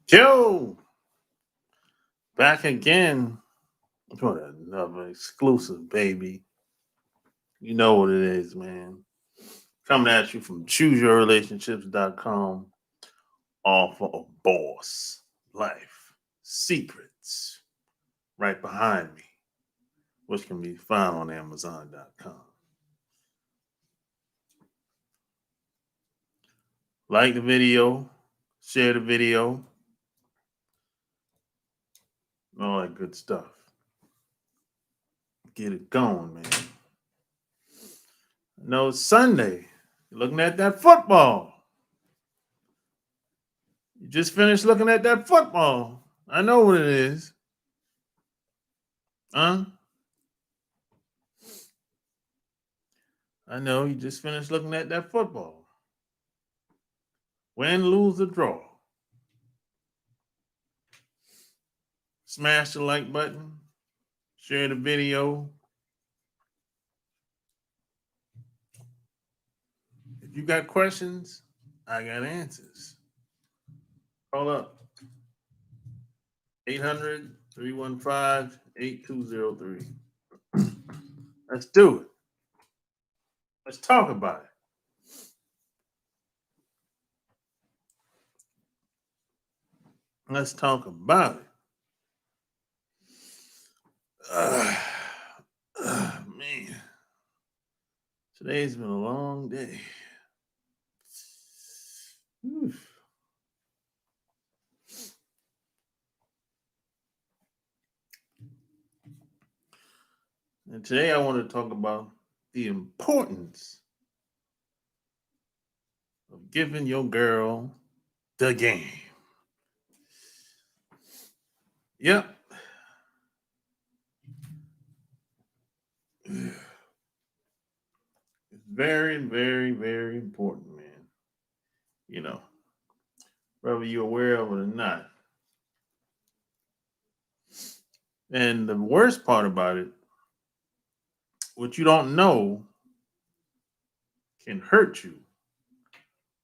Joe, back again for another exclusive, baby. You know what it is, man. Coming at you from chooseyourrelationships.com, all for a boss life secrets right behind me, which can be found on Amazon.com. Like the video, share the video, all that good stuff. Get it going, man. No, it's Sunday. You're looking at that football. You just finished looking at that football. I know what it is. Huh? I know you just finished looking at that football. Win, lose, or draw. Smash the like button. Share the video. If you got questions, I got answers. Call up 800-315-8203. Let's do it. Let's talk about it. Let's talk about it. Man, today's been a long day. Oof. And today I want to talk about the importance of giving your girl the game. Yep. It's very, very, very important, man. You know, whether you're aware of it or not. And the worst part about it, what you don't know can hurt you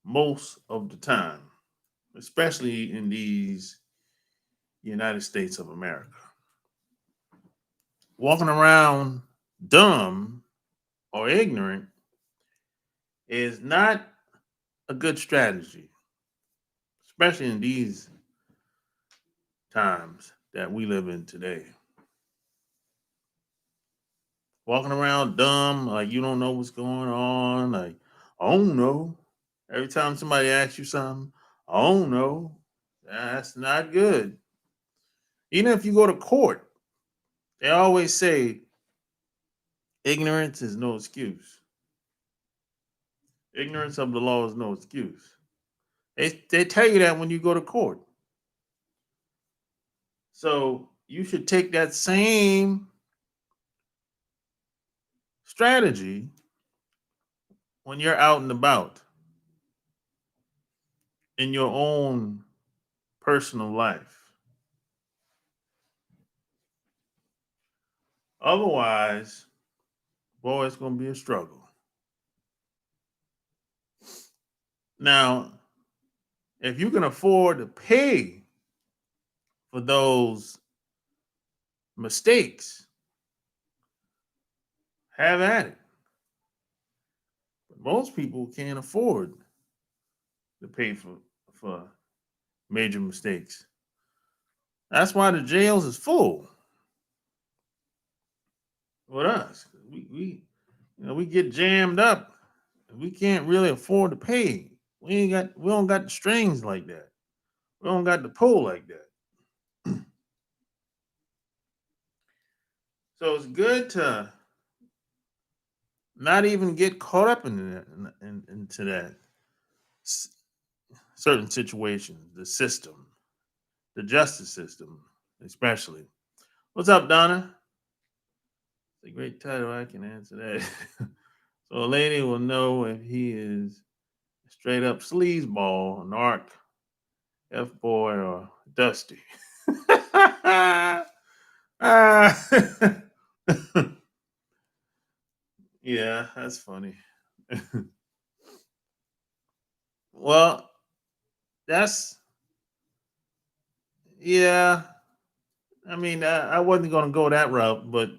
most of the time, especially in these United States of America. Walking around dumb or ignorant is not a good strategy, especially in these times that we live in today. Walking around dumb, like you don't know what's going on, like, I don't know. Every time somebody asks you something, I don't know. That's not good. Even if you go to court, they always say ignorance is no excuse. Ignorance of the law is no excuse. They tell you that when you go to court. So you should take that same strategy when you're out and about in your own personal life. Otherwise, boy, it's going to be a struggle. Now, if you can afford to pay for those mistakes, have at it. But most people can't afford to pay for major mistakes. That's why the jails is full with us. We get jammed up. We can't really afford to pay. We don't got the strings like that. We don't got the pull like that. So it's good to not even get caught up into that certain situations, the system, the justice system, especially. What's up, Donna? It's a great title. I can answer that. So a lady will know if he is straight up sleazeball, narc, F boy, or dusty. Ah. Yeah, that's funny. Well, that's yeah. I mean, I wasn't going to go that route, but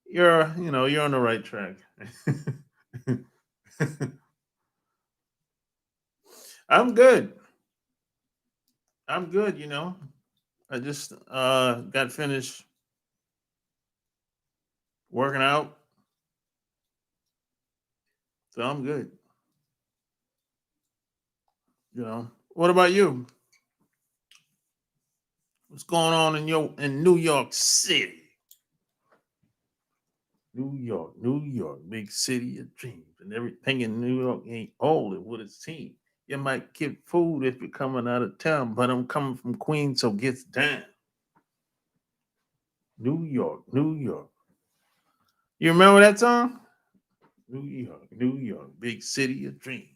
you're on the right track. I'm good. I'm good. I just got finished working out, so I'm good. What about you? What's going on in New York City? New York, big city of dreams, and everything in New York ain't all it would it seem. You might get food if you're coming out of town, but I'm coming from Queens, so gets down. New York, New York. You remember that song? New York, big city of dreams.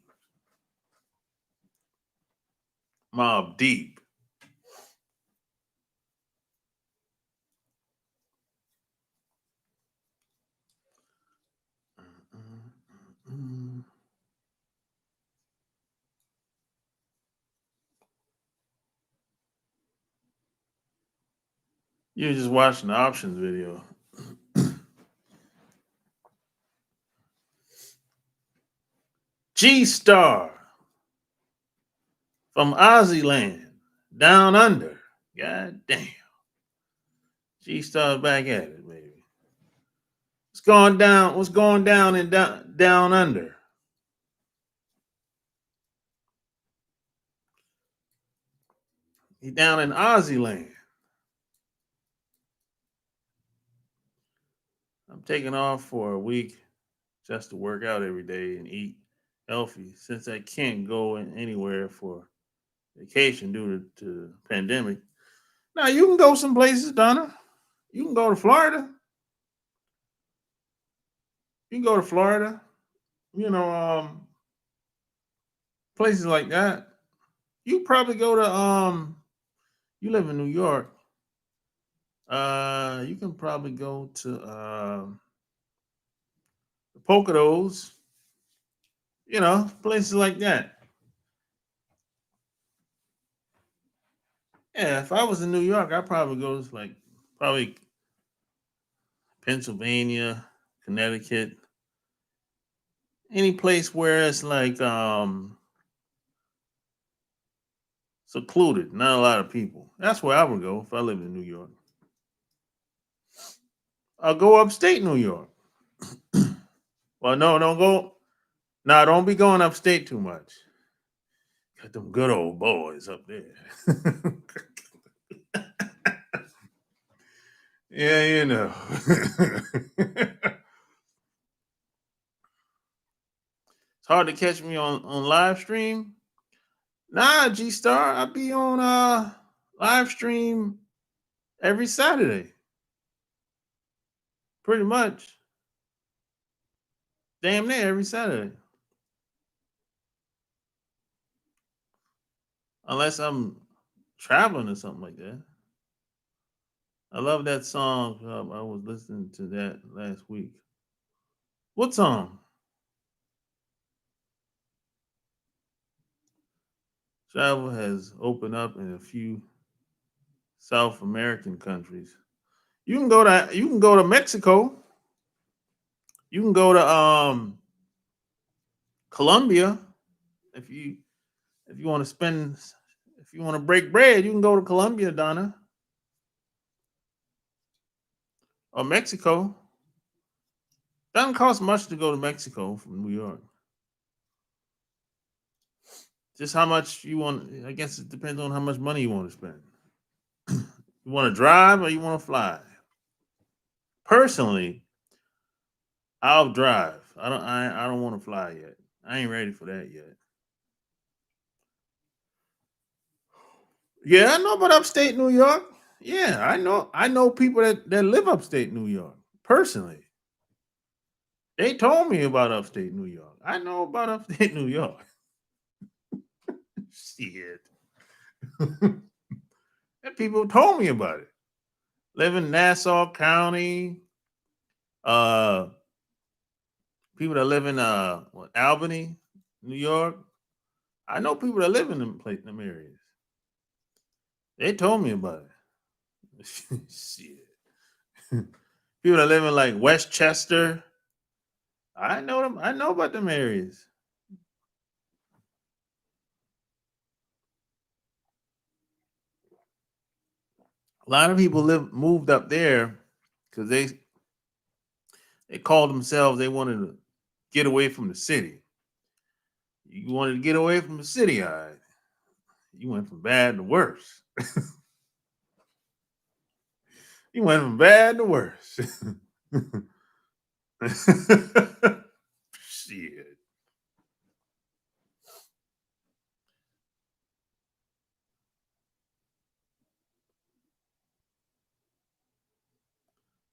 Mob Deep. You're just watching the options video. G Star from Ozzy Land, down under. God damn. G Star back at it, baby. What's going down? What's going down and down under? He down in Ozzy Land. I'm taking off for a week just to work out every day and eat healthy since I can't go anywhere for vacation due to the pandemic. Now you can go some places, Donna. You can go to Florida. You can go to Florida. You know, places like that. You probably go to you live in New York. You can probably go to the Poconos, places like that. Yeah, if I was in New York, I'd probably go to like probably Pennsylvania, Connecticut, any place where it's like secluded, not a lot of people. That's where I would go if I lived in New York. I'll go upstate New York. Well, no, don't go. No, don't be going upstate too much. Got them good old boys up there. Yeah, it's hard to catch me on live stream. Nah, G Star, I be on live stream every Saturday, pretty much. Damn near every Saturday, unless I'm traveling or something like that. I love that song. I was listening to that last week. What song? Travel has opened up in a few South American countries. You can go to Mexico. You can go to Colombia if you want to spend if you want to break bread. You can go to Colombia, Donna, or Mexico. Doesn't cost much to go to Mexico from New York. Just how much you want. I guess it depends on how much money you want to spend. You want to drive or you want to fly? Personally, I'll drive. I don't want to fly yet. I ain't ready for that yet. Yeah, I know about upstate New York. Yeah, I know people that live upstate New York personally. They told me about upstate New York. I know about upstate New York. Shit. And people told me about it. Live in Nassau County, uh, People that live in what, Albany, New York. I know people that live in them areas. They told me about it. Shit. People that live in like Westchester. I know them. I know about them areas. A lot of people moved up there because they called themselves. They wanted to get away from the city. You wanted to get away from the city, all right. You went from bad to worse. You went from bad to worse. Shit.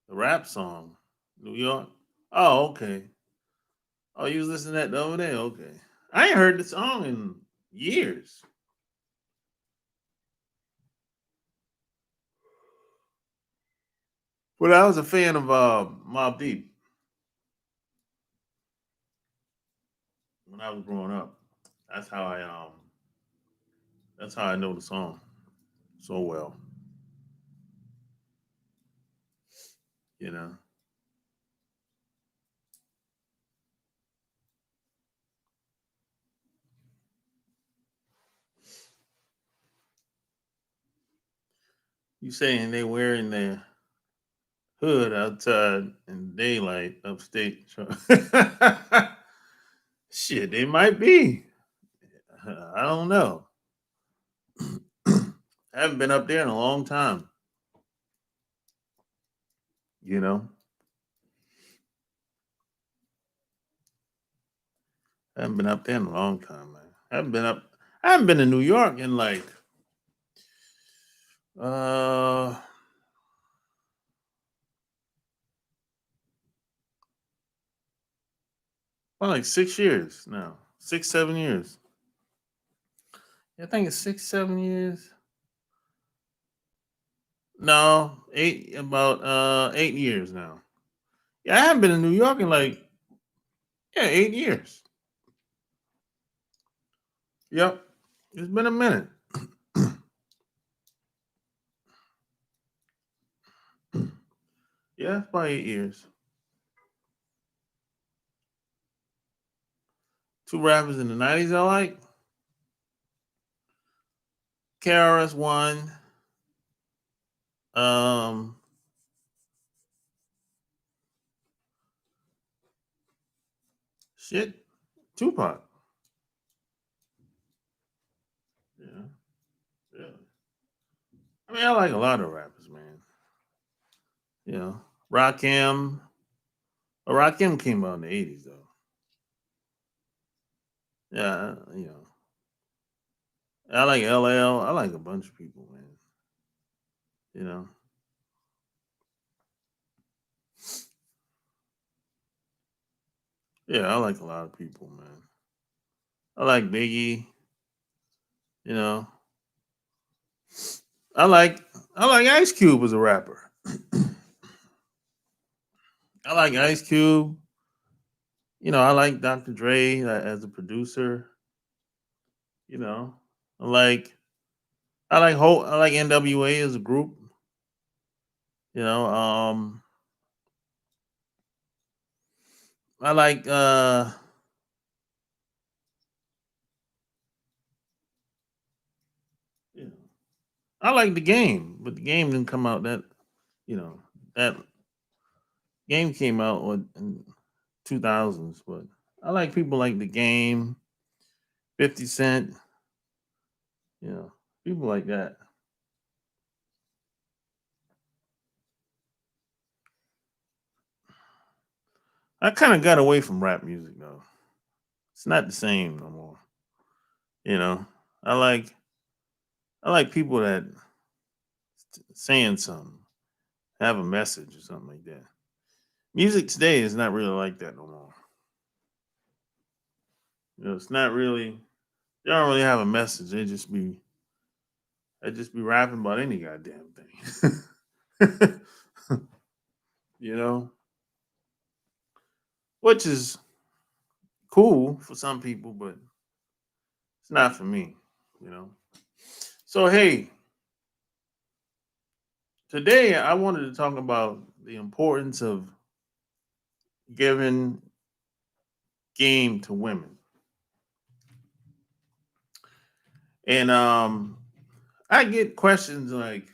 The rap song, New York. Oh, okay. Oh, you was listening to that the other day? Okay. I ain't heard the song in years. But I was a fan of Mobb Deep when I was growing up. That's how I um that's how I know the song so well, you know. You saying they wearing their hood outside in daylight upstate. Shit, they might be. I don't know. I haven't been up there in a long time, you know. I haven't been up there in a long time, man. I haven't been to New York in like uh well, like 6 years now. 6, 7 years. I think it's 6, 7 years. No, about 8 years now. Yeah, I haven't been in New York in like, yeah, 8 years. Yep. It's been a minute. Yeah, it's about 8 years. Two rappers in the 90s I like. KRS One. Um shit. Tupac. Yeah. Yeah. I mean, I like a lot of rappers, man. You know. Rakim. Rakim came out in the 80s though. Yeah, you know. I like LL. I like a bunch of people, man. You know. Yeah, I like a lot of people, man. I like Biggie, you know. I like I like Ice Cube as a rapper. I like Ice Cube. You know, I like Dr. Dre as a producer. You know, I like I like NWA as a group. You know, I like you know, I like the game, but the game didn't come out that you know that game came out in 2000s. But I like people like the game, 50 Cent. You know, people like that. I kind of got away from rap music though. It's not the same no more. You know, I like I like people that saying something, have a message or something like that. Music today is not really like that no more. You know, it's not really. They don't really have a message. They just be rapping about any goddamn thing. You know, which is cool for some people, but it's not for me, you know. So hey, today I wanted to talk about the importance of giving game to women. And I get questions like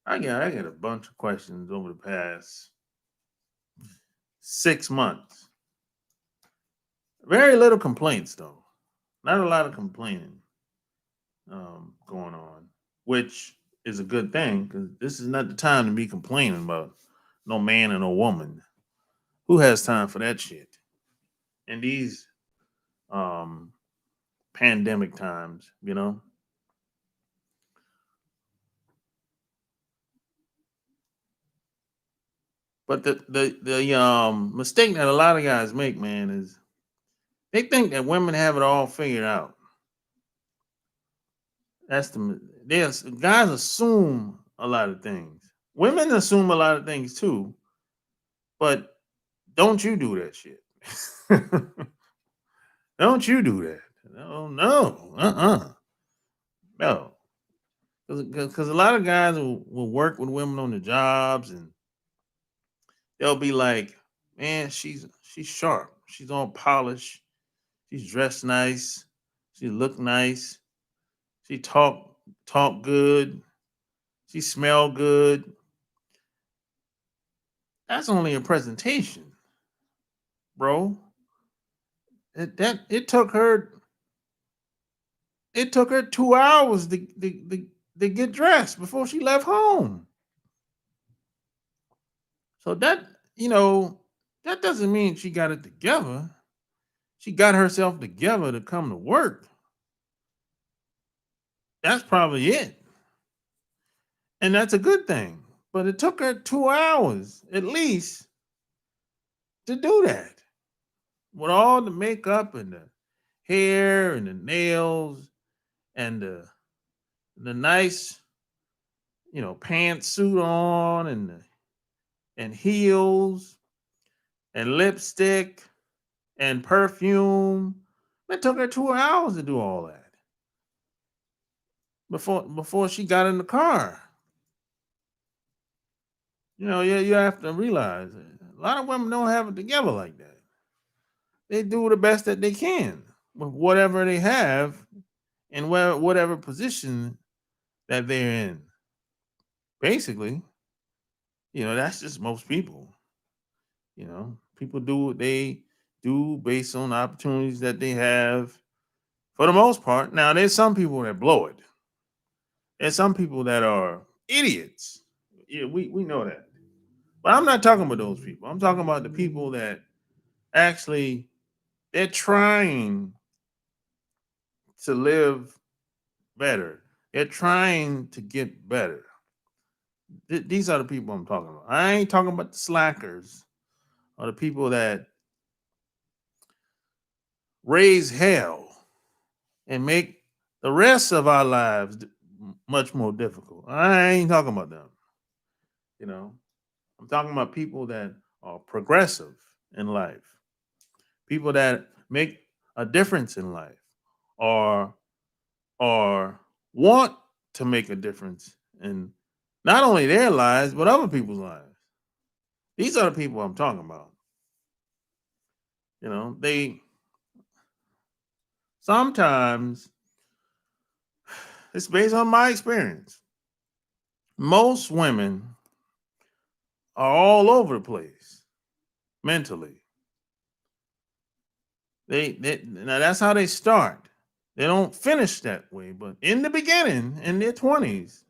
I get a bunch of questions over the past 6 months. Very little complaints though. Not a lot of complaining going on, which is a good thing because this is not the time to be complaining about no man and no woman. Who has time for that shit? In these um, pandemic times, you know. But the mistake that a lot of guys make, man, is they think that women have it all figured out. That's guys assume a lot of things. Women assume a lot of things too, but don't you do that shit. Don't you do that. No, no, no. Because a lot of guys will work with women on the jobs and they'll be like, man, she's sharp. She's on polish. She's dressed nice. She look nice. She talk good. She smell good. That's only a presentation, bro. It took her 2 hours to get dressed before she left home. So that doesn't mean she got it together. She got herself together to come to work. That's probably it. And that's a good thing. But it took her 2 hours at least to do that. With all the makeup and the hair and the nails and the nice, pantsuit on and heels and lipstick and perfume. It took her 2 hours to do all that before she got in the car. You have to realize a lot of women don't have it together like that. They do the best that they can with whatever they have and whatever position that they're in. Basically, that's just most people. People do what they do based on opportunities that they have for the most part. Now, there's some people that blow it. There's some people that are idiots. Yeah, we know that. But I'm not talking about those people. I'm talking about the people that actually they're trying to live better. They're trying to get better. These are the people I'm talking about. I ain't talking about the slackers or the people that raise hell and make the rest of our lives much more difficult. I ain't talking about them. You know, I'm talking about people that are progressive in life, people that make a difference in life, or want to make a difference in not only their lives but other people's lives. These are the people I'm talking about. They sometimes it's based on my experience. Most women are all over the place mentally. Now that's how they start. They don't finish that way, but in the beginning, in their 20s,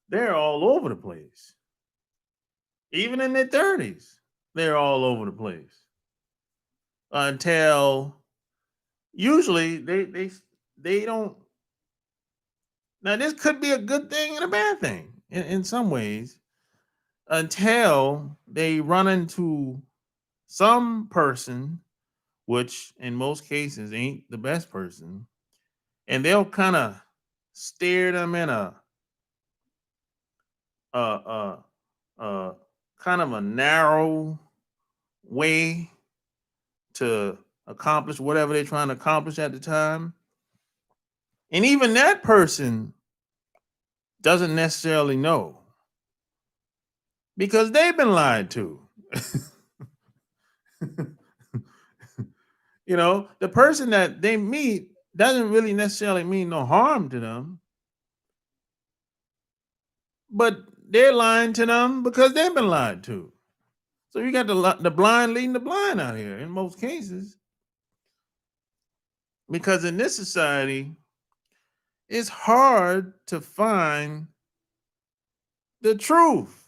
they're all over the place. Even in their 30s, they're all over the place. Until usually they don't. Now this could be a good thing and a bad thing in some ways until they run into some person, which in most cases ain't the best person, and they'll kind of steer them in a, a kind of a narrow way to accomplish whatever they're trying to accomplish at the time. And even that person doesn't necessarily know because they've been lied to. The person that they meet doesn't really necessarily mean no harm to them, but they're lying to them because they've been lied to. So you got the blind leading the blind out here in most cases, because in this society, it's hard to find the truth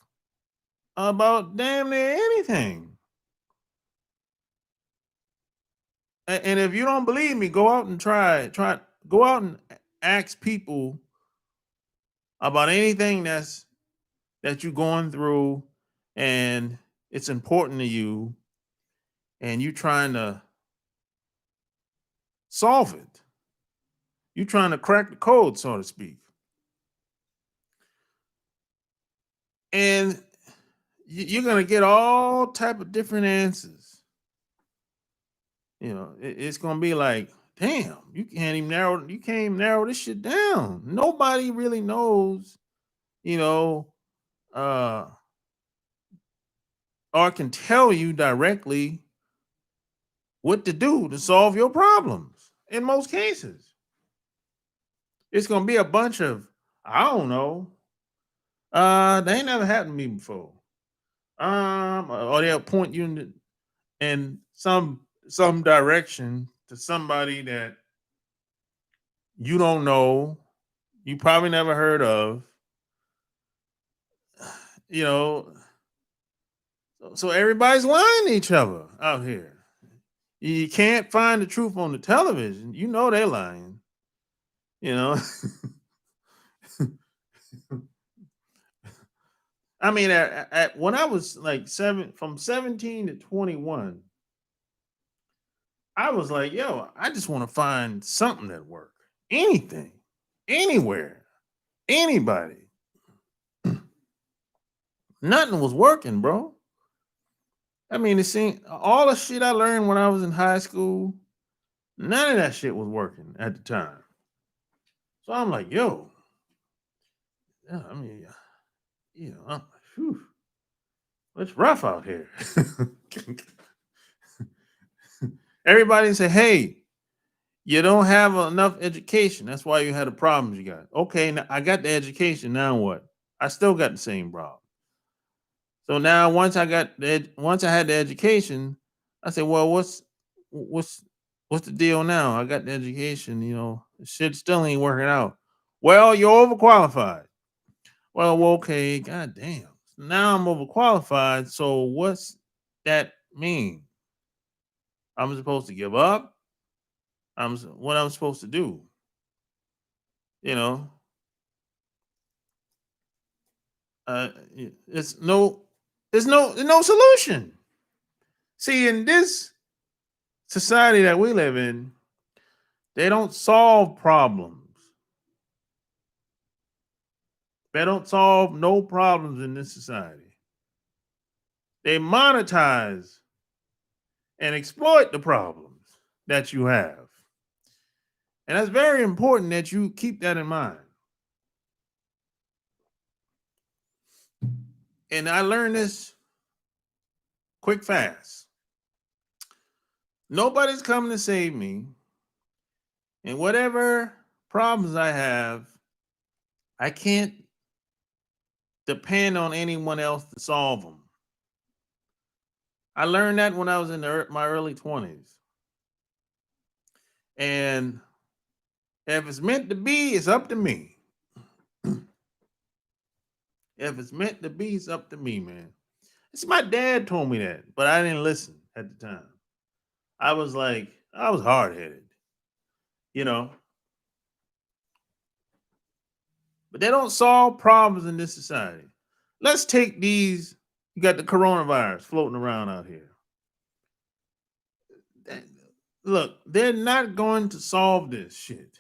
about damn near anything. And if you don't believe me, go out and go out and ask people about anything that you're going through and it's important to you and you trying to solve it. You trying to crack the code, so to speak. And you're gonna get all type of different answers. It's gonna be like, damn, you can't even narrow this shit down. Nobody really knows, you know, uh, or can tell you directly what to do to solve your problems. In most cases, it's gonna be a bunch of, I don't know. They ain't never happened to me before. Or they'll point you in some direction to somebody that you don't know, you probably never heard of, you know. So everybody's lying to each other out here. You can't find the truth on the television. You know they're lying. You know, I mean, when I was like from 17 to 21, I was like, yo, I just want to find something that work. Anything, anywhere, anybody. Nothing was working, bro. I mean, it seemed all the shit I learned when I was in high school, none of that shit was working at the time. So I'm like, yo, yeah, I mean, whew, it's rough out here. Everybody say, hey, you don't have enough education. That's why you had the problems you got. Okay, now I got the education. Now what? I still got the same problem. So now once I had the education, I said, well, what's what's the deal now? I got the education, shit still ain't working out. Well, you're overqualified. Well, okay, god damn. Now I'm overqualified. So what's that mean? I'm supposed to give up? What I'm supposed to do? You know, uh, it's no, there's no solution. See, in this society that we live in, they don't solve problems. They don't solve no problems in this society. They monetize and exploit the problems that you have. And that's very important that you keep that in mind. And I learned this quick, fast. Nobody's coming to save me. And whatever problems I have, I can't depend on anyone else to solve them. I learned that when I was in my early 20s. And if it's meant to be, it's up to me. If it's meant to be, it's up to me, man. It's my dad told me that, but I didn't listen at the time. I was hard headed, you know. But they don't solve problems in this society. Let's take these. You got the coronavirus floating around out here. Look, they're not going to solve this shit.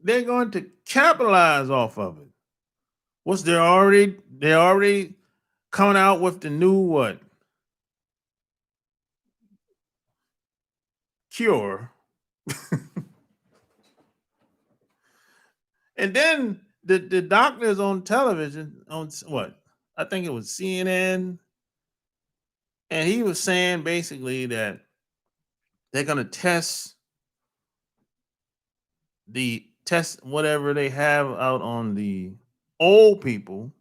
They're going to capitalize off of it. They're already coming out with the new what? cure. And then the doctors on television on what? I think it was CNN, and he was saying basically that they're going to test whatever they have out on the old people,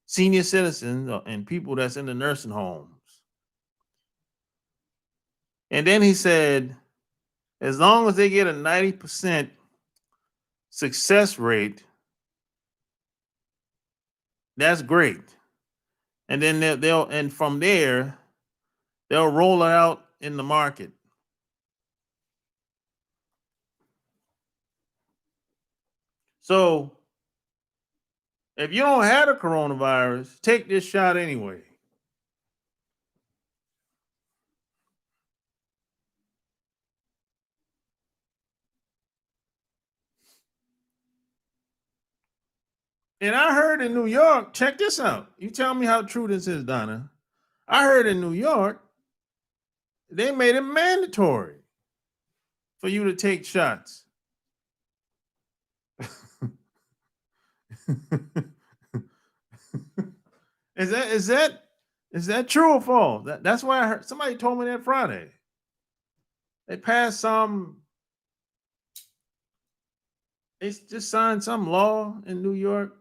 senior citizens, and people that's in the nursing homes. And then he said, as long as they get a 90% success rate, that's great. And then and from there they'll roll it out in the market. So if you don't have the coronavirus, take this shot anyway. And I heard in New York, check this out. You tell me how true this is, Donna. I heard in New York, they made it mandatory for you to take shots. is that true or false? That's why I heard somebody told me that Friday. They passed some. They just signed some law in New York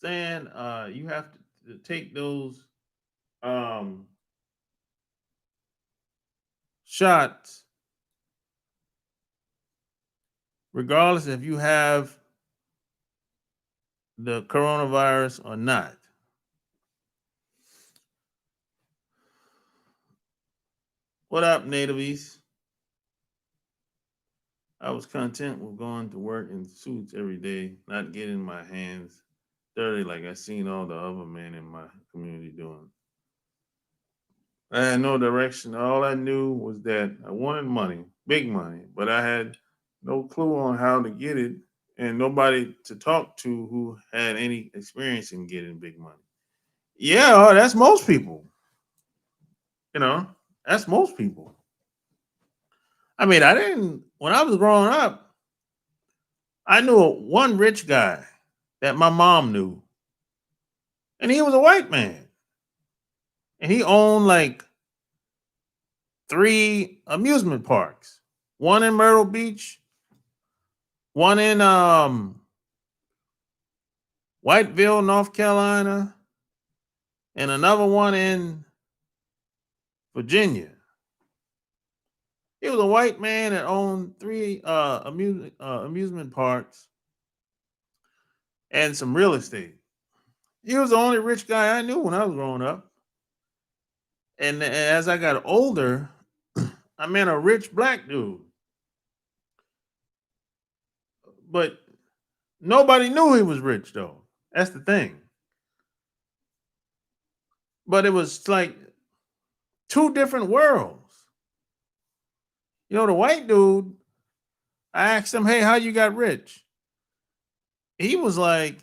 saying you have to take those um, shots regardless if you have the coronavirus or not. What up, nativies? I was content with going to work in suits every day, not getting my hands dirty like I seen all the other men in my community doing. I had no direction. All I knew was that I wanted money, big money, but I had no clue on how to get it and nobody to talk to who had any experience in getting big money. Yeah, that's most people. You know, that's most people. I mean, I didn't, when I was growing up, I knew one rich guy that my mom knew, and he was a white man. And he owned like three amusement parks, one in Myrtle Beach, one in Whiteville, North Carolina, and another one in Virginia. He was a white man that owned three amusement parks and some real estate. He was the only rich guy I knew when I was growing up. And as I got older, I met a rich black dude, but nobody knew he was rich though. That's the thing. But it was like two different worlds. You know, the white dude, I asked him, "Hey, how you got rich?" He was like,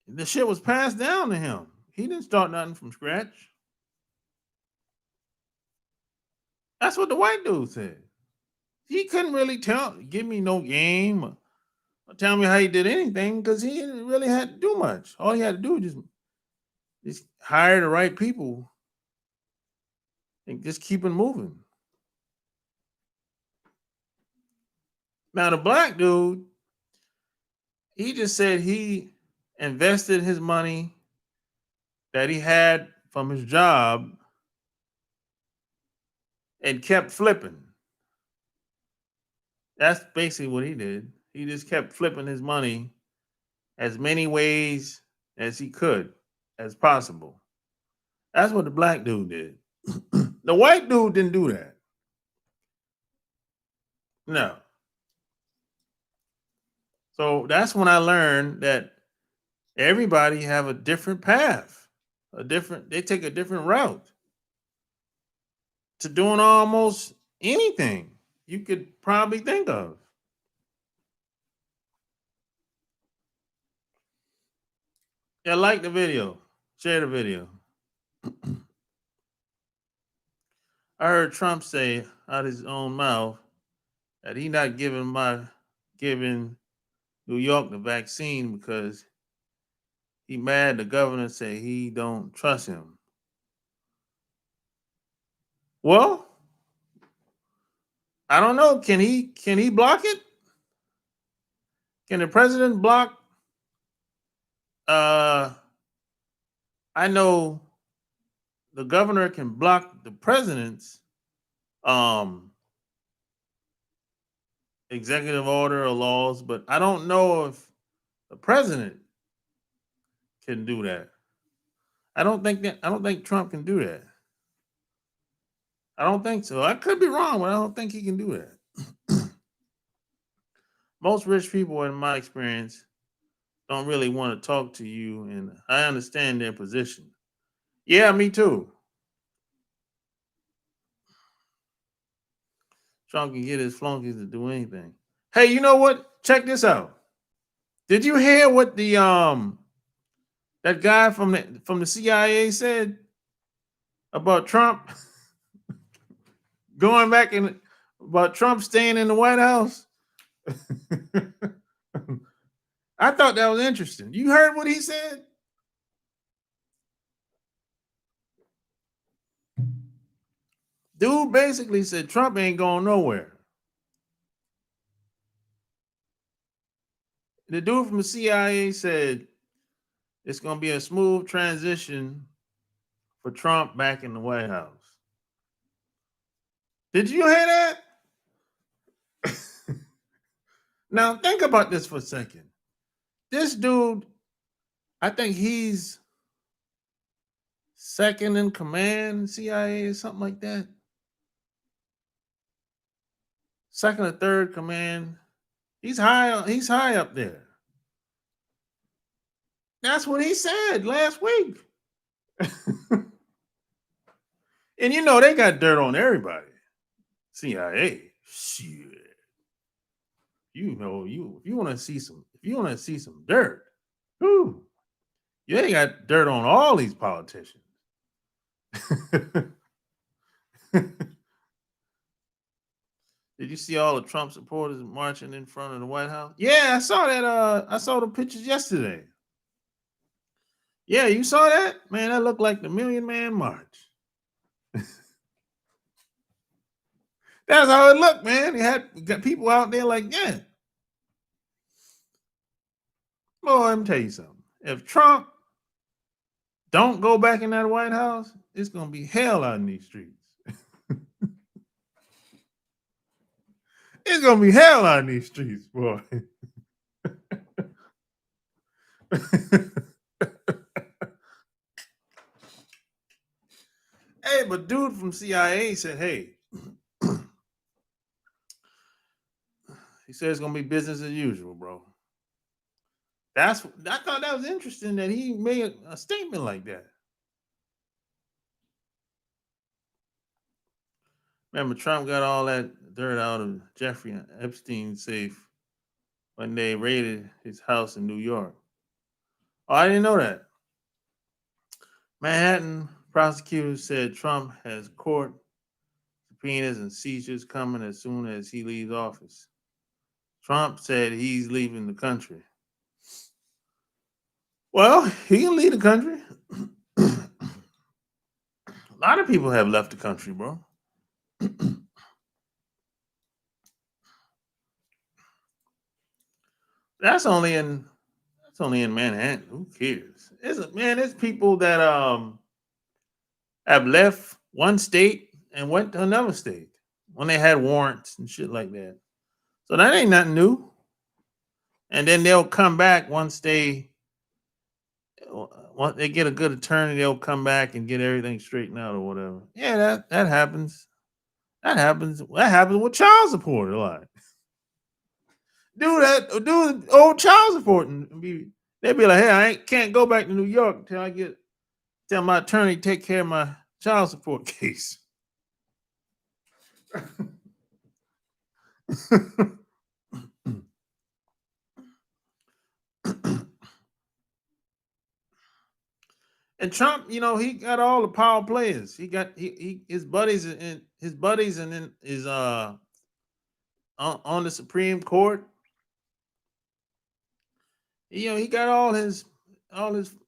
the shit was passed down to him. He didn't start nothing from scratch. That's what the white dude said. He couldn't really give me no game or tell me how he did anything because he didn't really have to do much. All he had to do was just hire the right people and just keep it moving. Now the black dude, he just said he invested his money that he had from his job and kept flipping. That's basically what he did. He just kept flipping his money as many ways as he could, as possible. That's what the black dude did. The white dude didn't do that. No. So that's when I learned that everybody have a different path, they take a different route to doing almost anything you could probably think of. Yeah, like the video, share the video. I heard Trump say out his own mouth that he not giving New York the vaccine because he mad the governor say he don't trust him. Well, I don't know. Can he block it? Can the president block? Uh, I know the governor can block the president's um executive order or laws, but I don't know if the president can do that. I don't think Trump can do that. I don't think so. I could be wrong, but I don't think he can do that. Most rich people, in my experience, don't really want to talk to you, and I understand their position. Yeah, me too. Trump can get his flunkies to do anything. Hey, you know what? Check this out. Did you hear what the that guy from the CIA said about Trump going back in about Trump staying in the White House? I thought that was interesting. You heard what he said? Dude basically said Trump ain't going nowhere. The dude from the CIA said it's going to be a smooth transition for Trump back in the White House. Did you hear that? Now think about this for a second. This dude, I think he's second in command CIA or something like that. Second or third command. He's high. He's high up there. That's what he said last week. And you know they got dirt on everybody. CIA. Shit. You know you if you want to see some dirt. Whew, you ain't got dirt on all these politicians. Did you see all the Trump supporters marching in front of the White House? Yeah, I saw that. I saw the pictures yesterday. Yeah, you saw that? Man, that looked like the Million Man March. That's how it looked, man. Got people out there like, yeah. Boy, let me tell you something. If Trump don't go back in that White House, it's gonna be hell out in these streets. It's gonna be hell out in these streets, boy. Hey, but dude from CIA said, hey, he said it's gonna be business as usual, bro. I thought that was interesting that he made a statement like that. Remember, Trump got all that dirt out of Jeffrey Epstein's safe when they raided his house in New York. Oh, I didn't know that. Manhattan prosecutors said Trump has court subpoenas and seizures coming as soon as he leaves office. Trump said he's leaving the country. Well, he can leave the country. A lot of people have left the country, bro. That's only in Manhattan. Who cares? It's people that have left one state and went to another state when they had warrants and shit like that. So that ain't nothing new. And then they'll come back once they get a good attorney, they'll come back and get everything straightened out or whatever. Yeah, that happens. That happens. That happens with child support a lot. Do old child support and they'd be like, hey, can't go back to New York until I tell my attorney take care of my child support case. And Trump, he got all the power players. He got his buddies and then is on the Supreme Court. He got all his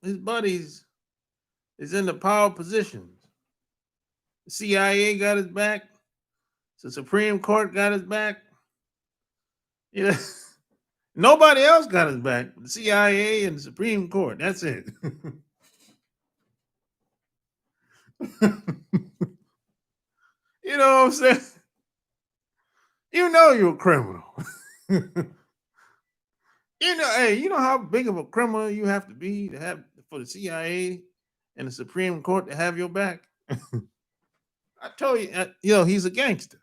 buddies is in the power positions. The CIA got his back. The Supreme Court got his back. You know, nobody else got his back. The CIA and the Supreme Court. That's it. You know what I'm saying? You know you're a criminal. Hey, you know how big of a criminal you have to be to have for the CIA and the Supreme Court to have your back. I told you, he's a gangster.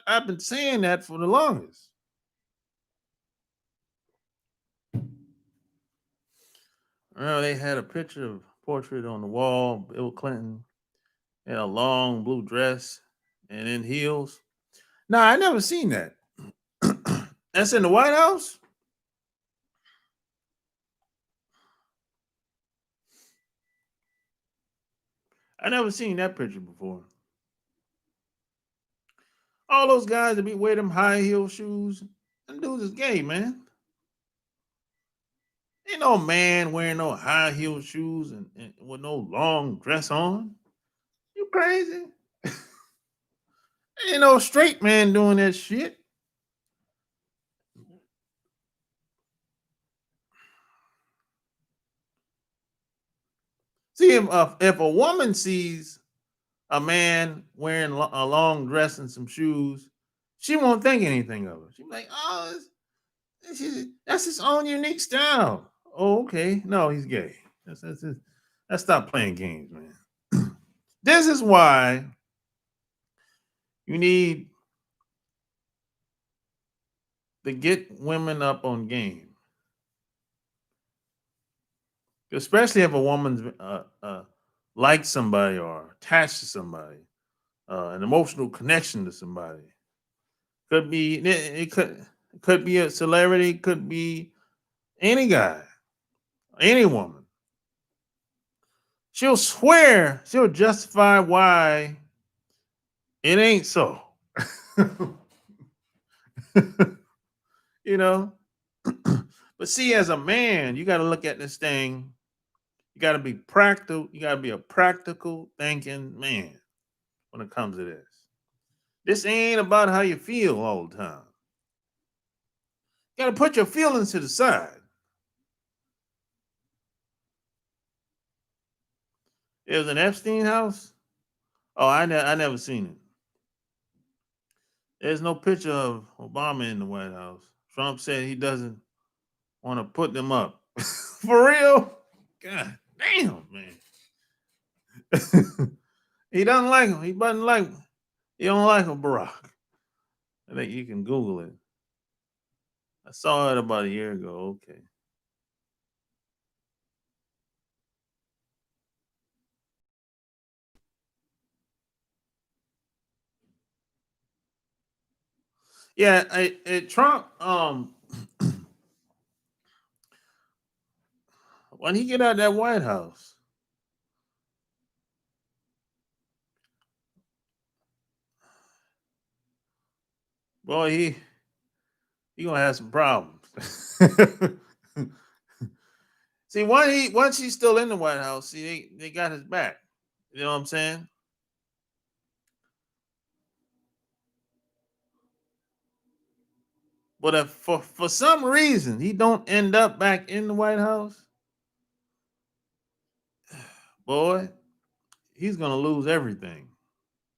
I've been saying that for the longest. Well, they had a picture of portrait on the wall. Bill Clinton in a long blue dress and in heels. Nah, I never seen that. That's in the White House. I never seen that picture before. All those guys that be wearing them high heel shoes, them dudes is gay, man. Ain't no man wearing no high heel shoes and with no long dress on. You crazy? Ain't no straight man doing that shit. See, if a woman sees a man wearing a long dress and some shoes, she won't think anything of it. She'll be like, "Oh, that's his own unique style." Oh, okay. No, he's gay. Let's stop playing games, man. This is why you need to get women up on game, especially if a woman's like somebody or attached to somebody, an emotional connection to somebody. It could be a celebrity, could be any guy, any woman. She'll justify why it ain't so. you know. But see, as a man, you got to look at this thing. You got to be practical. You got to be a practical thinking man when it comes to this. This ain't about how you feel all the time. You got to put your feelings to the side. It was an Epstein house. Oh, I never seen it. There's no picture of Obama in the White House. Trump said he doesn't want to put them up. For real? God damn, man. He doesn't like him. He doesn't like him. He don't like him, Barack. I think you can Google it. I saw it about a year ago. Okay. Yeah, Trump, when he get out of that White House, boy, he gonna have some problems. See, once he's still in the White House, see they got his back. You know what I'm saying? But if for some reason he don't end up back in the White House, boy, he's gonna lose everything,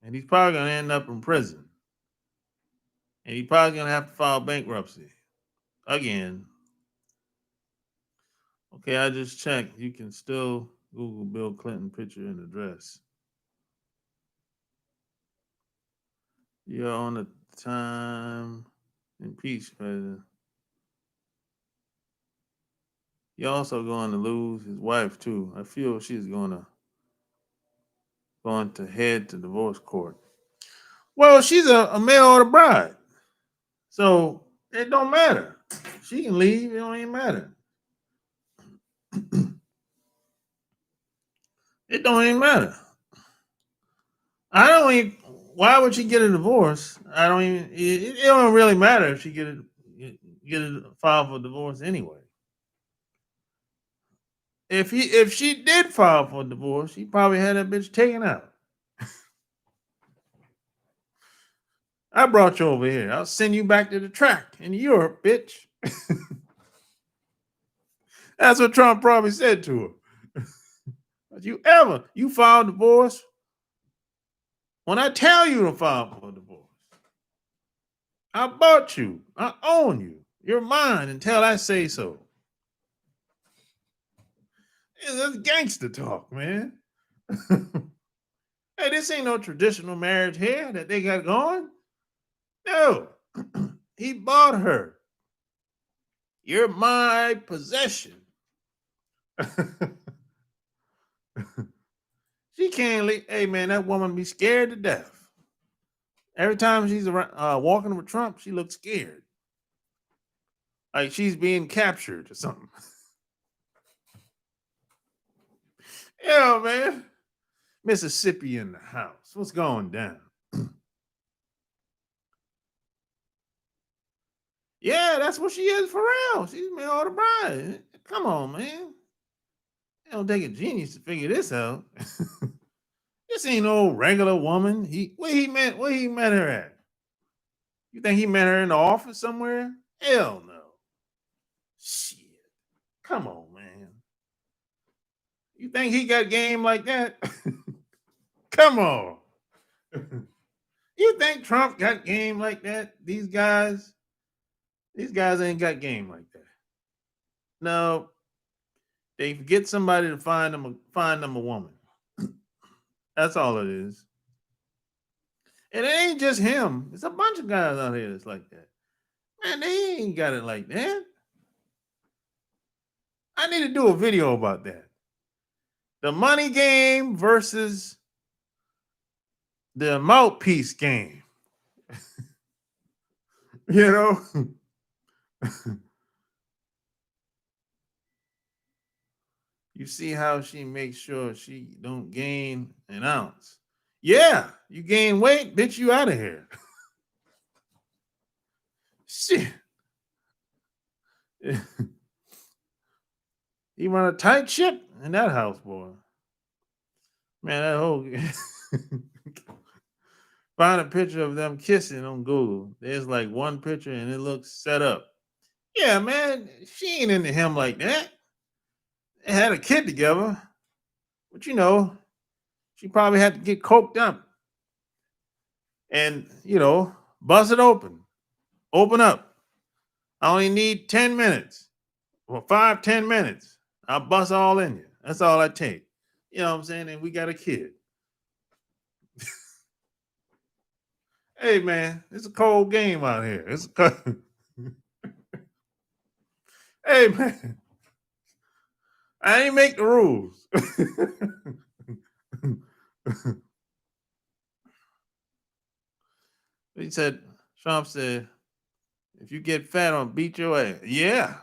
and he's probably gonna end up in prison, and he's probably gonna have to file bankruptcy again. Okay, I just checked. You can still Google Bill Clinton picture and address. You're on the time impeached president. You're also going to lose his wife too. I feel she's going to head to divorce court. Well, she's a male or a bride, so it don't matter. She can leave. It don't even matter. It don't even matter. I don't even. Why would she get a divorce? I don't even. It don't really matter if she get a file for divorce anyway. If she did file for divorce, she probably had that bitch taken out. I brought you over here. I'll send you back to the track in Europe, bitch. That's what Trump probably said to her. You file divorce? When I tell you to file for divorce, I bought you. I own you. You're mine until I say so. That's gangster talk, man. Hey, this ain't no traditional marriage here that they got going. No, he bought her. You're my possession. She can't leave. Hey, man, that woman be scared to death. Every time she's around, walking with Trump, she looks scared. Like she's being captured or something. Yeah, man. Mississippi in the house. What's going down? Yeah, that's what she is for real. She's been all the bride. Come on, man. It don't take a genius to figure this out. This ain't no regular woman. Where he met her at? You think he met her in the office somewhere? Hell no. Shit. Come on, man. You think he got game like that? Come on. You think Trump got game like that? These guys ain't got game like that. No, they get somebody to find them a woman. That's all it is. And it ain't just him. It's a bunch of guys out here that's like that. Man, they ain't got it like that. I need to do a video about that. The money game versus the mouthpiece game. You know? You see how she makes sure she don't gain an ounce. Yeah, you gain weight, bitch, you out of here. Shit. He run a tight ship in that house, boy. Man, that whole find a picture of them kissing on Google. There's like one picture and it looks set up. Yeah, man, she ain't into him like that. They had a kid together, but she probably had to get coked up and bust it open, open up. I only need 10 minutes or 5-10 minutes. I'll bust all in you. That's all I take. You know what I'm saying? And we got a kid. Hey man, it's a cold game out here. Hey man, I ain't make the rules. He said, Trump said, if you get fat, I'll beat your ass. Yeah.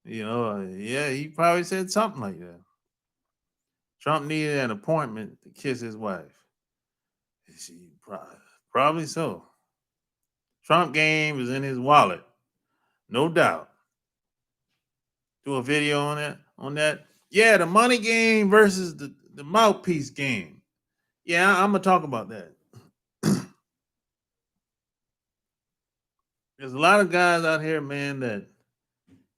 Yeah, he probably said something like that. Trump needed an appointment to kiss his wife. Probably so. Trump game is in his wallet, no doubt. Do a video on that. Yeah, the money game versus the mouthpiece game. Yeah, I'm gonna talk about that. There's a lot of guys out here, man, that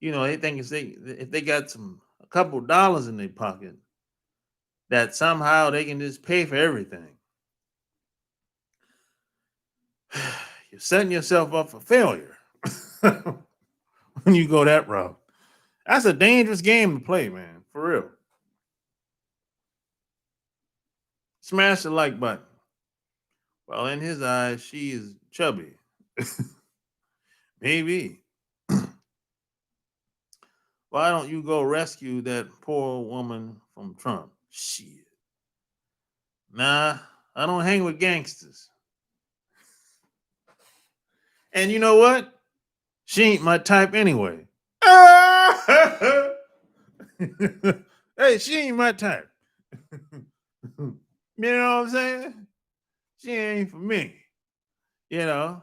they think if they got a couple dollars in their pocket, that somehow they can just pay for everything. You're setting yourself up for failure when you go that route. That's a dangerous game to play, man. For real. Smash the like button. Well, in his eyes, she is chubby. Maybe. Why don't you go rescue that poor woman from Trump? Shit. Nah, I don't hang with gangsters. And you know what? She ain't my type anyway. Hey, she ain't my type. You know what I'm saying? She ain't for me. You know,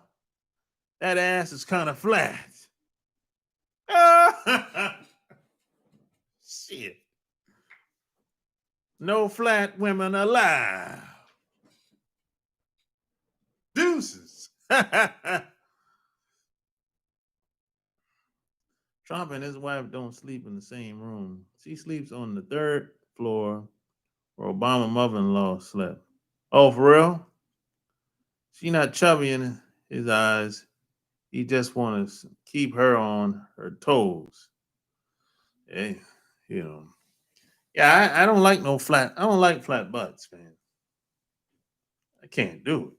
that ass is kind of flat. Shit. No flat women alive. Deuces. Trump and his wife don't sleep in the same room. She sleeps on the third floor where Obama mother-in-law slept. Oh, for real? She not chubby in his eyes. He just wants to keep her on her toes. Hey, you know. Yeah, I don't like no flat. I don't like flat butts, man. I can't do it.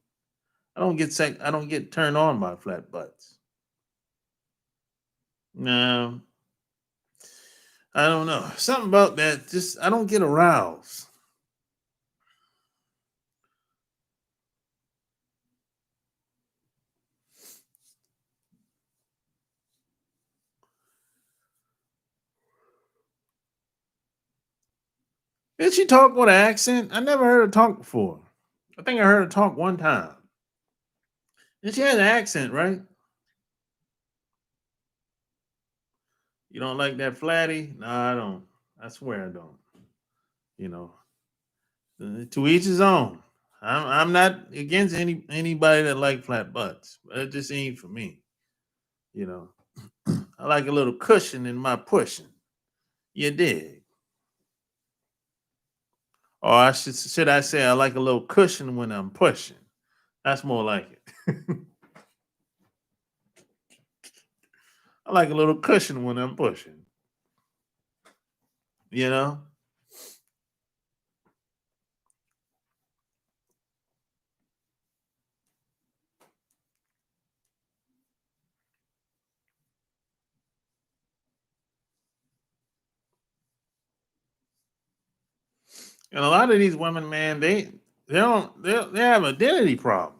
I don't get turned on by flat butts. No, I don't know. Something about that. Just I don't get aroused. Did she talk with an accent? I never heard her talk before. I think I heard her talk one time. And she had an accent, right? You don't like that flatty? No, I don't. I swear I don't. You know, to each his own. I'm not against anybody that like flat butts, but it just ain't for me. You know, I like a little cushion in my pushing. You dig? Or should I say I like a little cushion when I'm pushing? That's more like it. I like a little cushion when I'm pushing. You know, and a lot of these women, man, they have identity problems.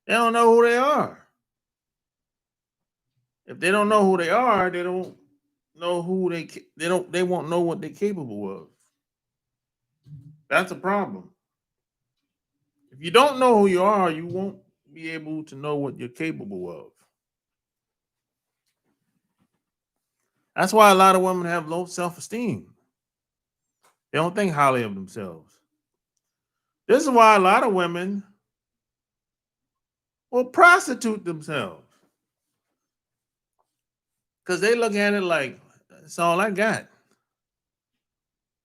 They don't know who they are. If they don't know who they are, they don't know they won't know what they're capable of. That's a problem. If you don't know who you are, you won't be able to know what you're capable of. That's why a lot of women have low self-esteem. They don't think highly of themselves. This is why a lot of women will prostitute themselves because they look at it like that's all I got.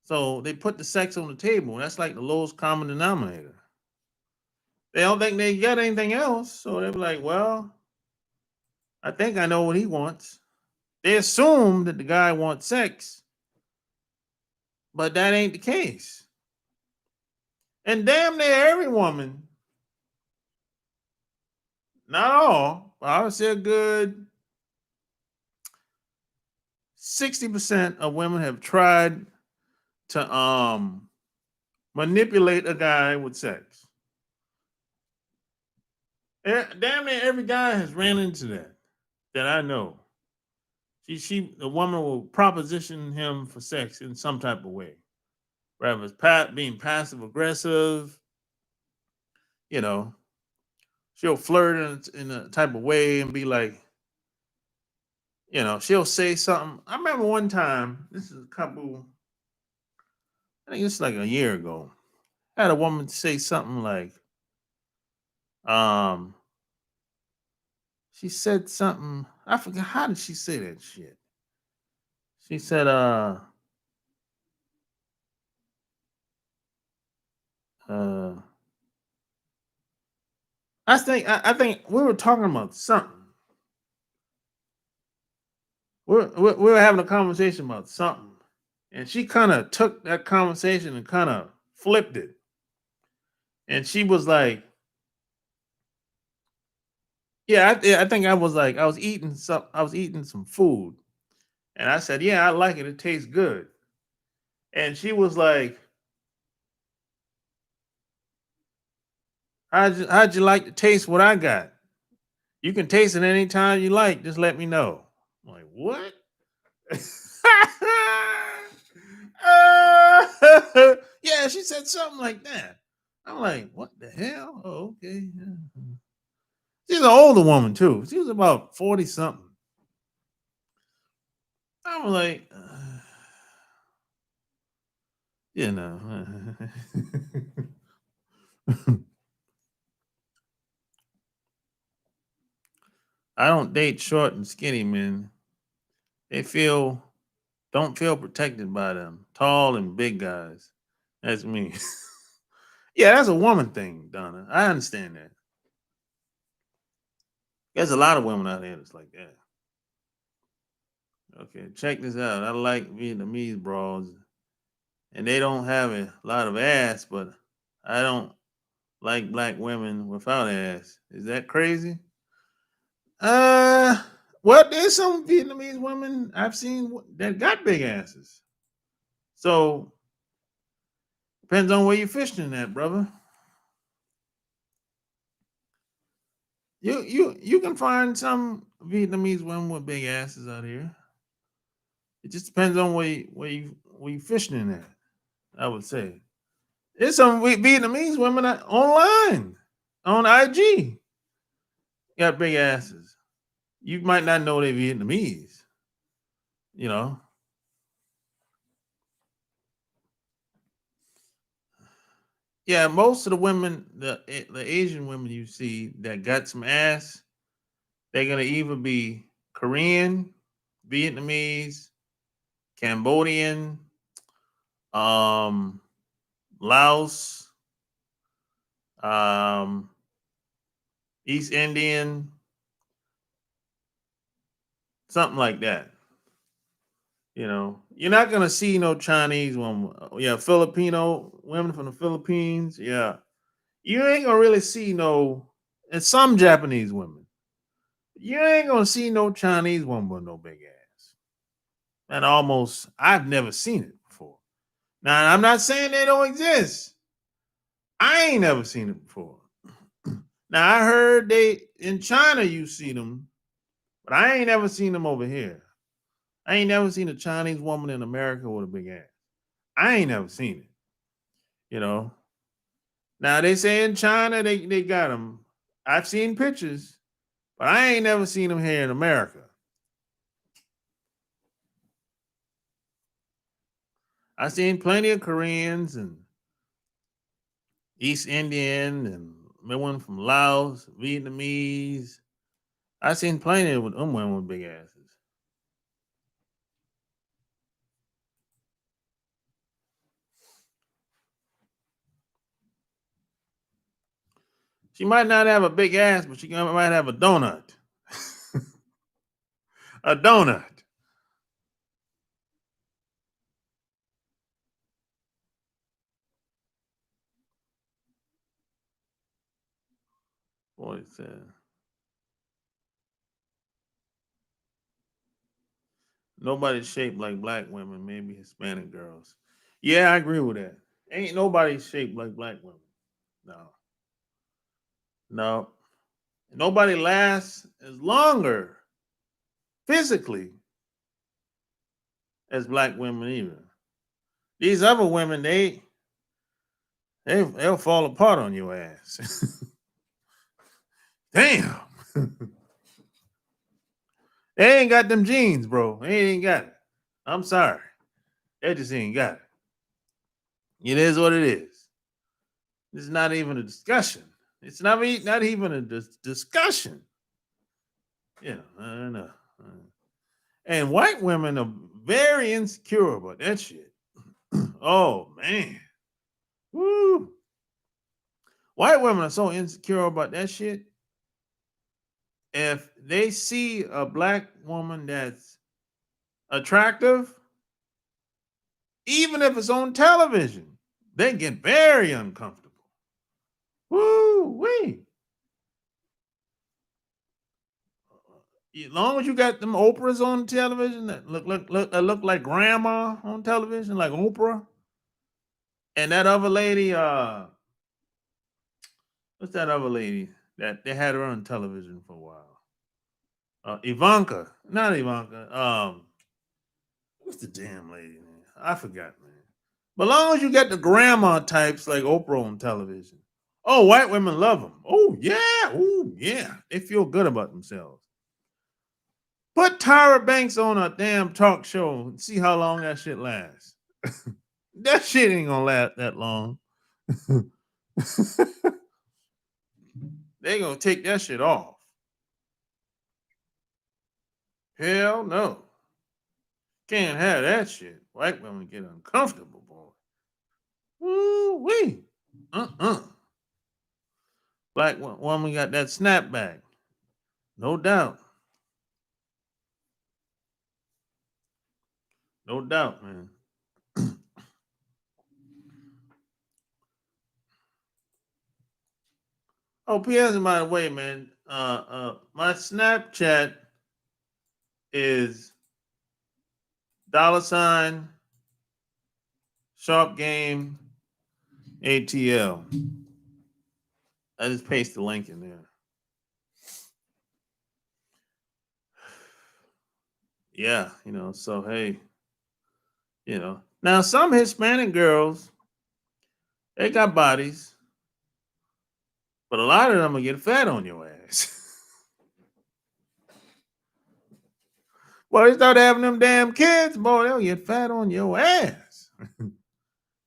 So they put the sex on the table. That's like the lowest common denominator. They don't think they got anything else. So they're like, well, I think I know what he wants. They assume that the guy wants sex, but that ain't the case. And damn near every woman, not all, but I would say a good 60% of women have tried to manipulate a guy with sex. Damn near every guy has ran into that I know. The woman will proposition him for sex in some type of way, whether it's being passive aggressive, you know, she'll flirt in a type of way and be like, she'll say something. I remember one time, this is I think it's like a year ago. I had a woman say something like, um, she said something. I forgot how did she say that shit. She said, uh, I think we were talking about something. We were having a conversation about something, and she kind of took that conversation and kind of flipped it, and she was like, yeah, I think I was like, I was eating some food, and I said, yeah, I like it. It tastes good, and she was like, how'd you like to taste what I got? You can taste it anytime you like. Just let me know. I'm like, what? Yeah, she said something like that. I'm like, what the hell? Oh, okay. Yeah. She's an older woman too. She was about 40 something. I'm like, you know, I don't date short and skinny men. They feel don't feel protected by them. Tall and big guys. That's me. Yeah, that's a woman thing, Donna. I understand that. There's a lot of women out there that's like that. Okay, check this out. I like Vietnamese bras, and they don't have a lot of ass, but I don't like black women without ass. Is that crazy? Uh, well, there's some Vietnamese women I've seen that got big asses. So depends on where you're fishing at, brother. You can find some Vietnamese women with big asses out here. It just depends on where you fishing at. I would say there's some Vietnamese women online on IG got big asses. You might not know they're Vietnamese. You know, yeah. Most of the women, the Asian women you see that got some ass, they're gonna either be Korean, Vietnamese, Cambodian, um, Laos, um, East Indian, something like that. You know, you're not gonna see no Chinese woman. Yeah, Filipino women from the Philippines. Yeah, you ain't gonna really see no, and some Japanese women. You ain't gonna see no Chinese woman with no big ass. And almost, I've never seen it before. Now, I'm not saying they don't exist. I ain't never seen it before. Now, I heard they in China you see them, but I ain't never seen them over here. I ain't never seen a Chinese woman in America with a big ass. I ain't never seen it. You know. Now they say in China they got them. I've seen pictures, but I ain't never seen them here in America. I seen plenty of Koreans and East Indian and one from Laos, Vietnamese. I seen plenty of them women with big asses. She might not have a big ass, but she might have a donut. A donut. Boy said nobody's shaped like black women, maybe Hispanic girls. Yeah, I agree with that. Ain't nobody shaped like black women. No, no. Nobody lasts as longer physically as black women either. These other women, they'll fall apart on your ass. Damn. They ain't got them jeans, bro. They ain't got it. I'm sorry. They just ain't got it. It is what it is. It's not even a discussion. It's not even a discussion. Yeah, I don't know. And white women are very insecure about that shit. Oh man. Woo. White women are so insecure about that shit. If they see a black woman that's attractive, even if it's on television, they get very uncomfortable. Woo wee. As long as you got them Oprahs on television that look like grandma on television, like Oprah, and that other lady, what's that other lady that they had her on television for a while? Ivanka, not Ivanka. What's the damn lady? Man? I forgot, man. But long as you get the grandma types like Oprah on television. Oh, white women love them. Oh, yeah. Oh, yeah. They feel good about themselves. Put Tyra Banks on a damn talk show and see how long that shit lasts. That shit ain't gonna last that long. They gonna take that shit off. Hell no. Can't have that shit. White women get uncomfortable, boy. Woo wee. Uh-uh. Black woman got that snapback. No doubt. No doubt, man. Oh, P.S. by the way, man. My Snapchat is $ sharp game ATL. I just paste the link in there. Yeah, so hey, Now some Hispanic girls, they got bodies, but a lot of them will get fat on your ass. Boy, they start having them damn kids, boy, they'll get fat on your ass. And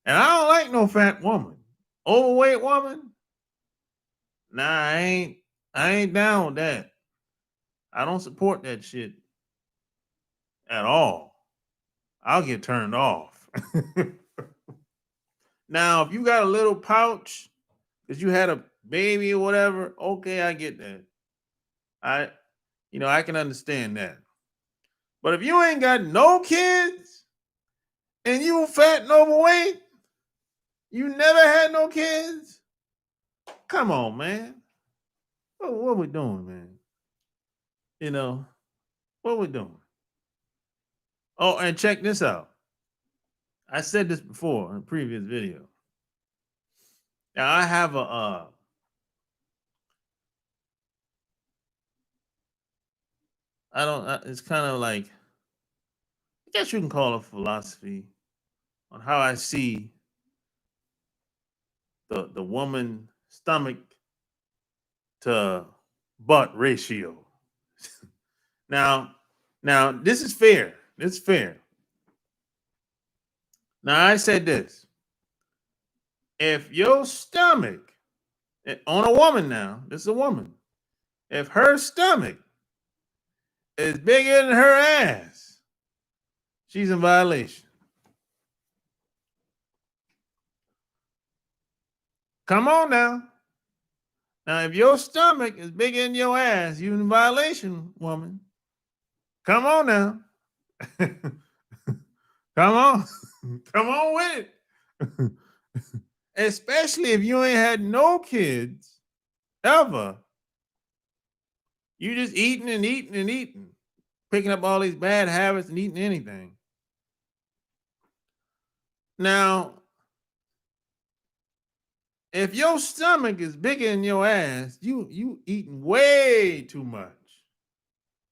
I don't like no fat woman. Overweight woman? Nah, I ain't down with that. I don't support that shit at all. I'll get turned off. Now, if you got a little pouch because you had a baby or whatever, okay, I get that. I can understand that. But if you ain't got no kids and you fat and overweight, you never had no kids, come on, man. What we doing, man? What we doing? Oh, and check this out. I said this before in a previous video. Now I have I don't. It's kind of like, I guess you can call it philosophy on how I see the woman stomach to butt ratio. now, now this is fair. This is fair. Now I said this: if your stomach on a woman, now this is a woman, if her stomach is bigger than her ass, she's in violation. Come on now. Now, if your stomach is bigger than your ass, you in violation, woman. Come on now. Come on. Come on with it. Especially if you ain't had no kids ever. You just eating and eating and eating, picking up all these bad habits and eating anything. Now, if your stomach is bigger than your ass, you eating way too much.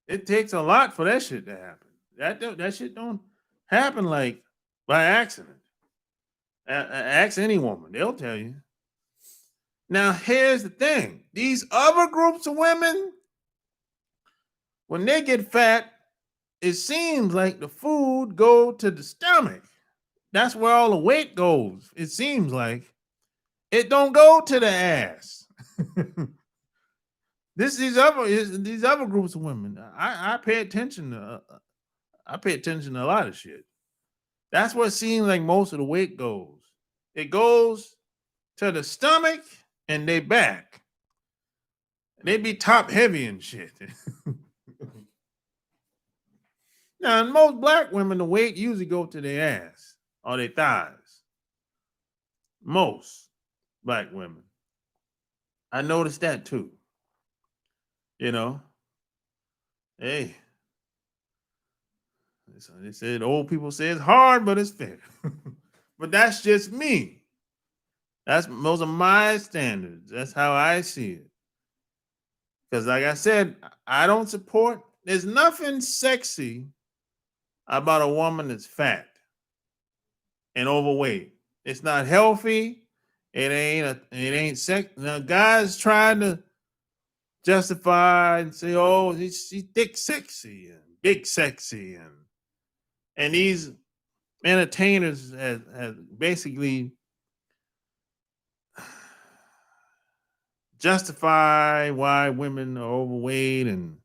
It takes a lot for that shit to happen. That shit don't happen like by accident. Ask any woman, they'll tell you. Now, here's the thing: these other groups of women, when they get fat, it seems like the food go to the stomach. That's where all the weight goes. It seems like it don't go to the ass. These other groups of women. I pay attention to. I pay attention to a lot of shit. That's what seems like most of the weight goes. It goes to the stomach and they back. They be top heavy and shit. Now, in most black women, the weight usually go to their ass or their thighs. Most black women. I noticed that too. You know, hey, they said old people say it's hard, but it's fair. But that's just me. Those are my standards. That's how I see it. Because, like I said, I don't support. There's nothing sexy about a woman that's fat. and overweight. It's not healthy. It ain't sex. Now guys trying to justify and say, "Oh, she's thick, sexy, and big, sexy," and these entertainers has basically justify why women are overweight, and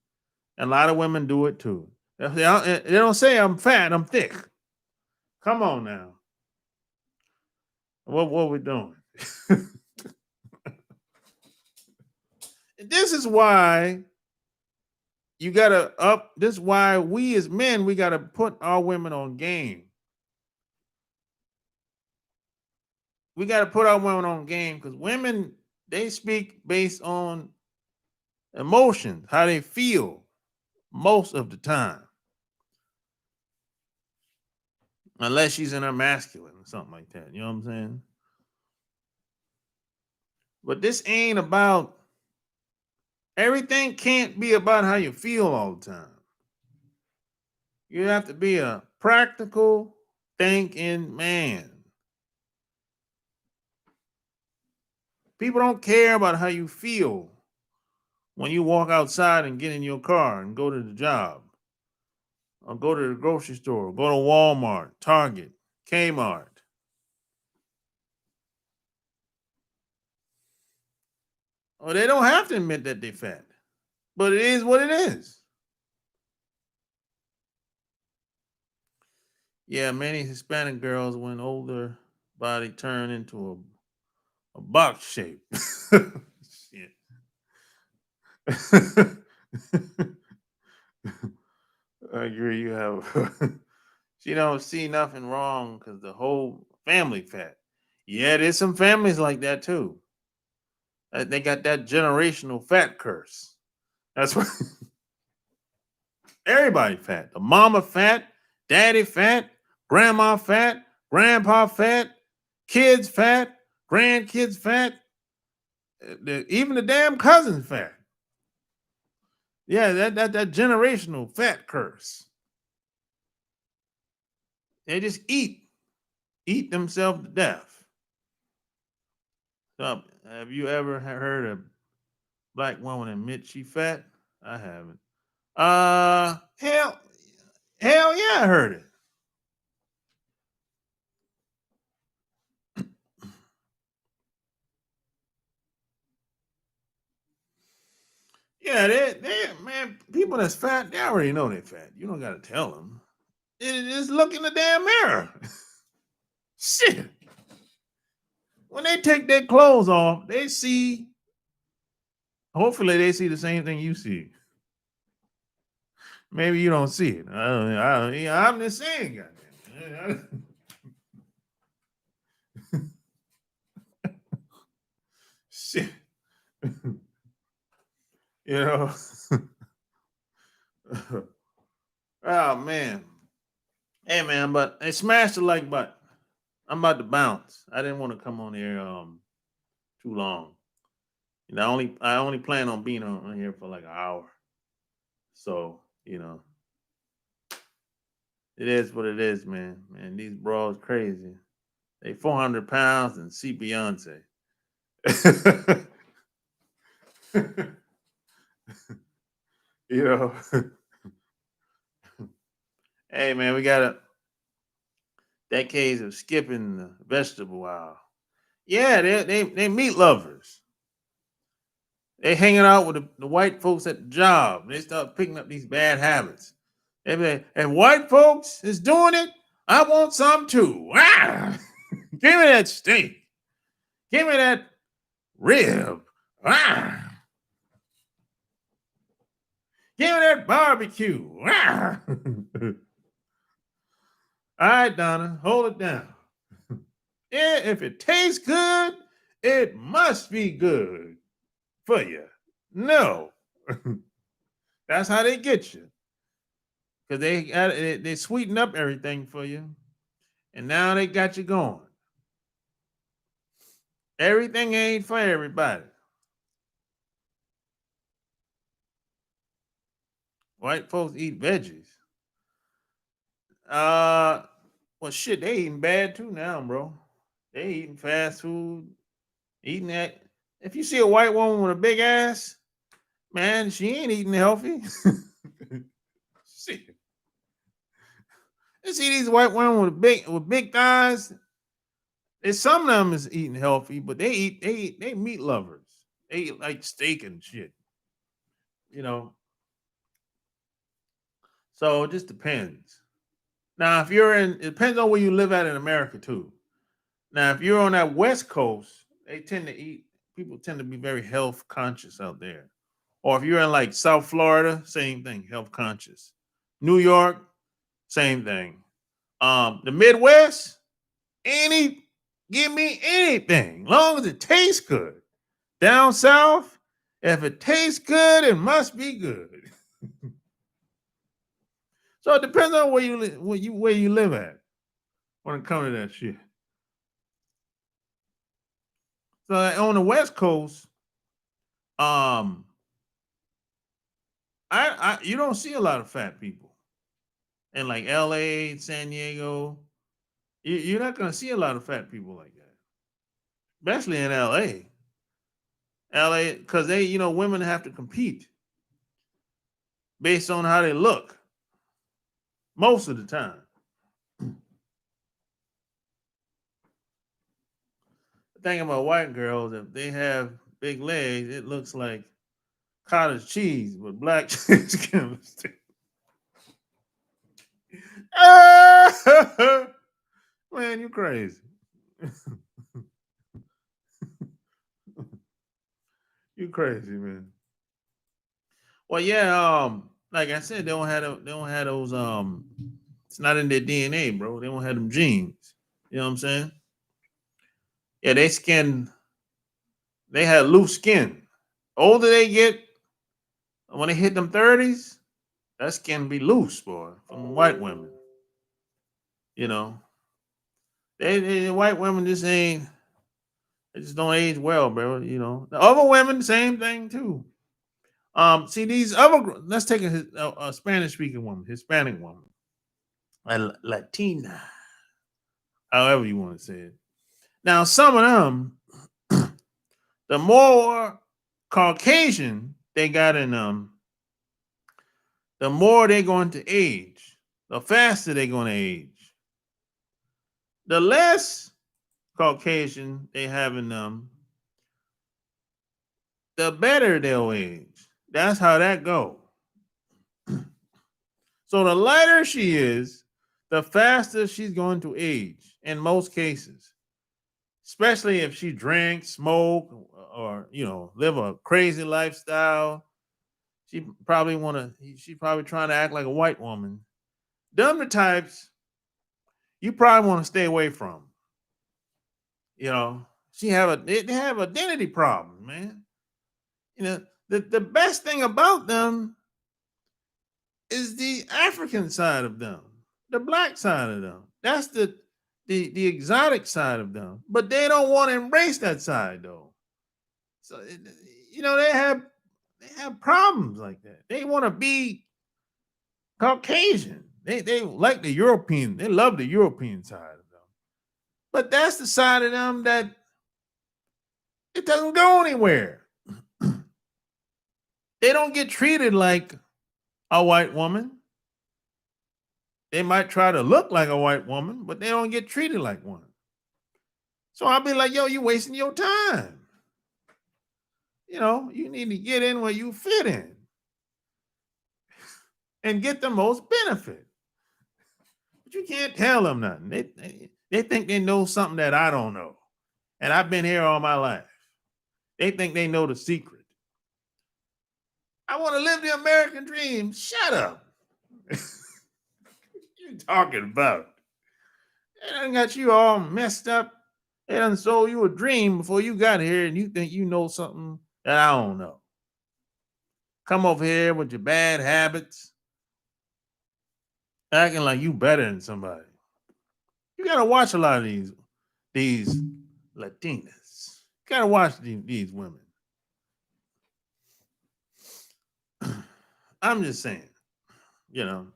a lot of women do it too. They don't say I'm fat, I'm thick. Come on now, what we doing? This is why you gotta up. This is why we as men we gotta put our women on game. We gotta put our women on game because women they speak based on emotions, how they feel most of the time, unless she's in her masculine or something like that. You know what I'm saying? But this ain't about everything. Can't be about how you feel all the time. You have to be a practical thinking man. People don't care about how you feel when you walk outside and get in your car and go to the job or go to the grocery store, go to Walmart, Target, Kmart. Or they don't have to admit that they're fat, but it is what it is. Yeah, many Hispanic girls, when older, body turn into a box shape. Shit. I agree. You have. She don't see nothing wrong because the whole family fat. Yeah, there's some families like that too. They got that generational fat curse. That's what everybody fat. The mama fat, daddy fat, grandma fat, grandpa fat, kids fat, grandkids fat, even the damn cousins fat. Yeah, that generational fat curse. They just eat themselves to death. So, have you ever heard a black woman admit she fat? I haven't. Hell, hell yeah, I heard it. Yeah, man, people that's fat, they already know they're fat. You don't got to tell them. They just look in the damn mirror. Shit. When they take their clothes off, they see. Hopefully, they see the same thing you see. Maybe you don't see it. Yeah, I'm just saying, goddamn. Shit. You know. Oh man. Hey man, but hey, smash the like button. I'm about to bounce. I didn't want to come on here too long. I only plan on being on here for like an hour. So, it is what it is, man. Man, these bras crazy. They 400 pounds and see Beyonce. you know. Hey man, we got decades of skipping the vegetable aisle. Yeah, they meat lovers. They hanging out with the white folks at the job. They start picking up these bad habits. They be like, and white folks is doing it. I want some too. Ah! Give me that steak. Give me that rib. Ah! Give me that barbecue. Ah! All right, Donna, hold it down. Yeah, if it tastes good, it must be good for you. No, that's how they get you because they sweeten up everything for you, and now they got you going. Everything ain't for everybody. White folks eat veggies. Uh, Well, shit, they eating bad too now, bro. They eating fast food, eating that. If you see a white woman with a big ass, man, she ain't eating healthy. See, you see these white women with big thighs. And some of them is eating healthy, but they meat lovers. They eat like steak and shit. You know, so it just depends. Now, if you're in, it depends on where you live at in America too. Now, if you're on that West Coast, they tend to eat. People tend to be very health conscious out there. Or if you're in like South Florida, same thing, health conscious. New York, same thing. The Midwest, any give me anything, long as it tastes good. Down south, if it tastes good, it must be good. So it depends on where you live at when it comes to that shit. So like, on the West Coast, um, I you don't see a lot of fat people in like L.A., San Diego. You're not gonna see a lot of fat people like that, especially in L.A. L.A. because women have to compete based on how they look most of the time. The thing about white girls, if they have big legs, it looks like cottage cheese with black skin. Man, you crazy. You crazy, man. Well, yeah, like I said, they don't have those it's not in their DNA, bro. They don't have them genes. You know what I'm saying? Yeah, they had loose skin. Older they get, when they hit them 30s, that skin be loose, boy, from white women. You know, white women just ain't. They just don't age well, bro. You know, the other women, same thing too. See these other. Let's take a Spanish speaking woman, Hispanic woman, a Latina, however you want to say it. Now, some of them, the more Caucasian they got in them, the more they're going to age, the faster they're going to age. The less Caucasian they have in them, the better they'll age. That's how that go. So the lighter she is, the faster she's going to age in most cases. Especially if she drinks, smoke, or live a crazy lifestyle. She probably trying to act like a white woman. Them the types you probably want to stay away from. You know, they have identity problems, man. The best thing about them is the African side of them, the black side of them. That's the exotic side of them. But they don't want to embrace that side though. So they have problems like that. They want to be Caucasian. They like the European. They love the European side of them. But that's the side of them that it doesn't go anywhere. They don't get treated like a white woman. They might try to look like a white woman, but they don't get treated like one. So I'll be like, yo, you wasting your time. You need to get in where you fit in and get the most benefit. But you can't tell them nothing. They think they know something that I don't know. And I've been here all my life. They think they know the secret. I want to live the American dream. Shut up. What you talking about? They done got you all messed up. They done sold you a dream before you got here, and you think you know something that I don't know. Come over here with your bad habits, acting like you better than somebody. You gotta watch a lot of these Latinas. You gotta watch these women. I'm just saying, you know.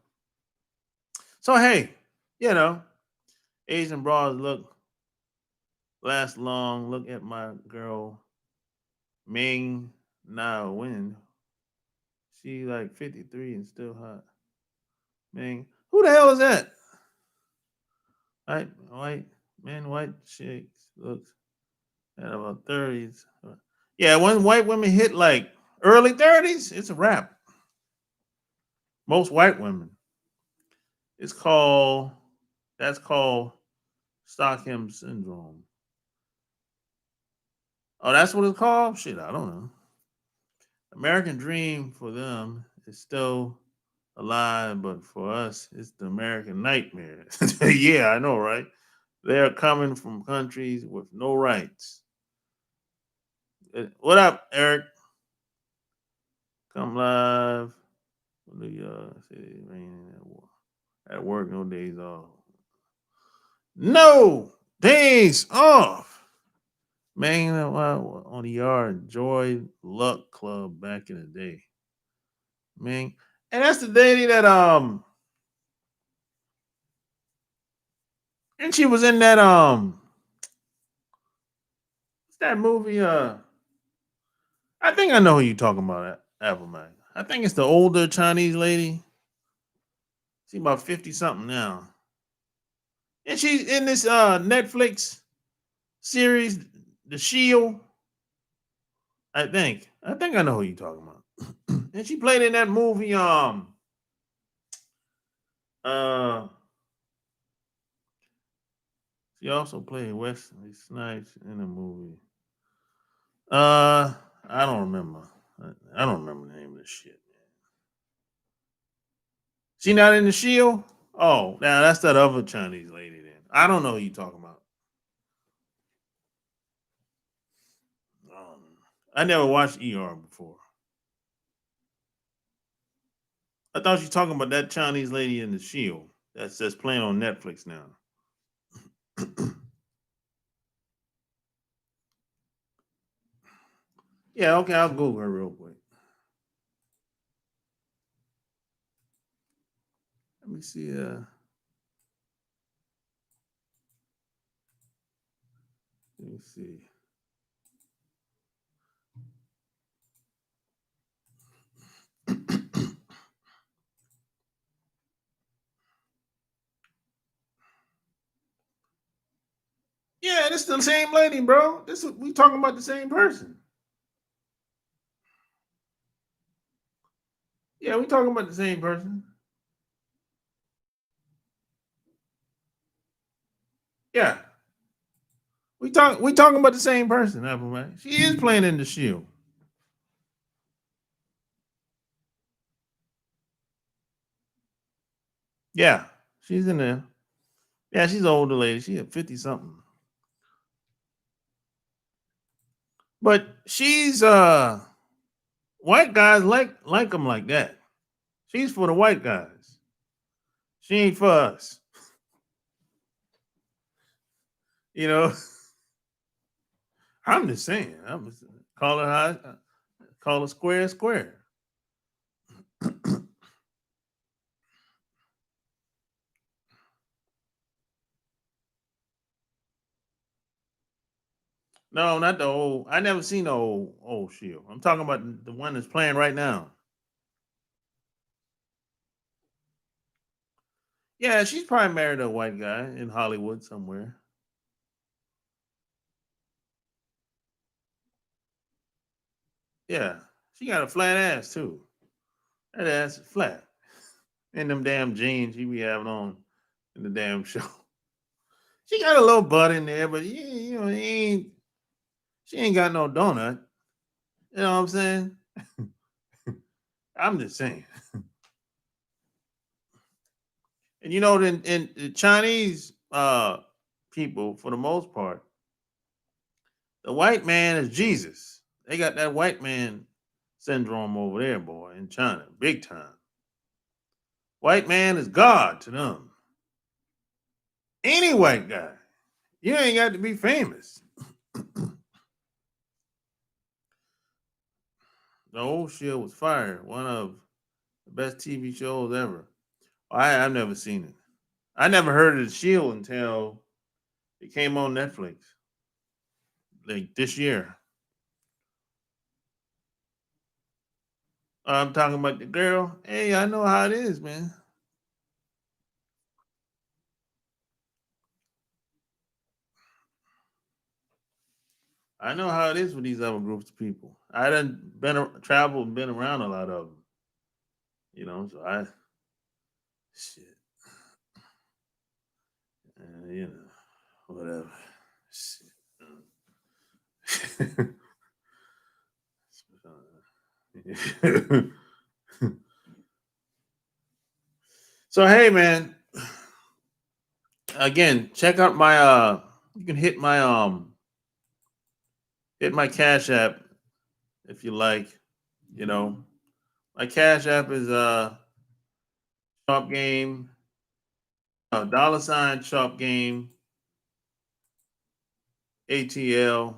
So hey, you know, Asian bras look last long. Look at my girl Ming Na Wen. She like 53 and still hot. Ming, who the hell is that? White man, white chicks looks at about 30s. Yeah, when white women hit like early 30s, it's a wrap. Most white women. It's called that's called Stockholm syndrome. Oh, that's what it's called? Shit, I don't know. American dream for them is still alive, but for us, it's the American nightmare. Yeah, I know, right? They're coming from countries with no rights. What up, Eric? Come live. New York City, raining at work, no days off. No days off. Man, on the yard, Joy Luck Club back in the day. Man, and that's the lady that and she was in that what's that movie? I think I know who you talking about, Apple Man. I think it's the older Chinese lady. She's about 50 something now. And she's in this Netflix series, The Shield. I think. I think I know who you talking about. And she played in that movie. Uh, she also played Wesley Snipes in the movie. I don't remember. I don't remember the name of this shit. She not in the Shield. Oh, now that's that other Chinese lady. Then I don't know who you talking about. Um, I never watched ER before. I thought you talking about that Chinese lady in the Shield. That's playing on Netflix now. Yeah, okay, I'll Google her real quick. Let me see. Let me see. Yeah, this the same lady, bro. We talking about the same person. Yeah, we talking about the same person. Yeah, we talking about the same person, Appleman. She is playing in the Shield. Yeah, she's in there. Yeah, she's an older lady. She at 50 something. But she's white guys like them like that. She's for the white guys. She ain't for us. You know, I'm just saying. I'm just call it call it square square. No, not the old. I never seen the old Shield. I'm talking about the one that's playing right now. Yeah, she's probably married to a white guy in Hollywood somewhere. Yeah, she got a flat ass too. That ass is flat. And them damn jeans she be having on in the damn show. She got a little butt in there, but yeah, she ain't got no donut. You know what I'm saying? I'm just saying. And you know, in the Chinese people, for the most part, the white man is Jesus. They got that white man syndrome over there, boy, in China, big time. White man is God to them. Any white guy. You ain't got to be famous. The old shit was fire. One of the best TV shows ever. I've never seen it. I never heard of the Shield until it came on Netflix like this year. I'm talking about the girl. Hey, I know how it is, man. I know how it is with these other groups of people. I done traveled and been around a lot of them. So I shit, you know, whatever. Shit. So hey, man. Again, check out my You can hit my Cash App if you like. You know, my Cash App is Sharp Game, dollar sign Sharp Game, ATL.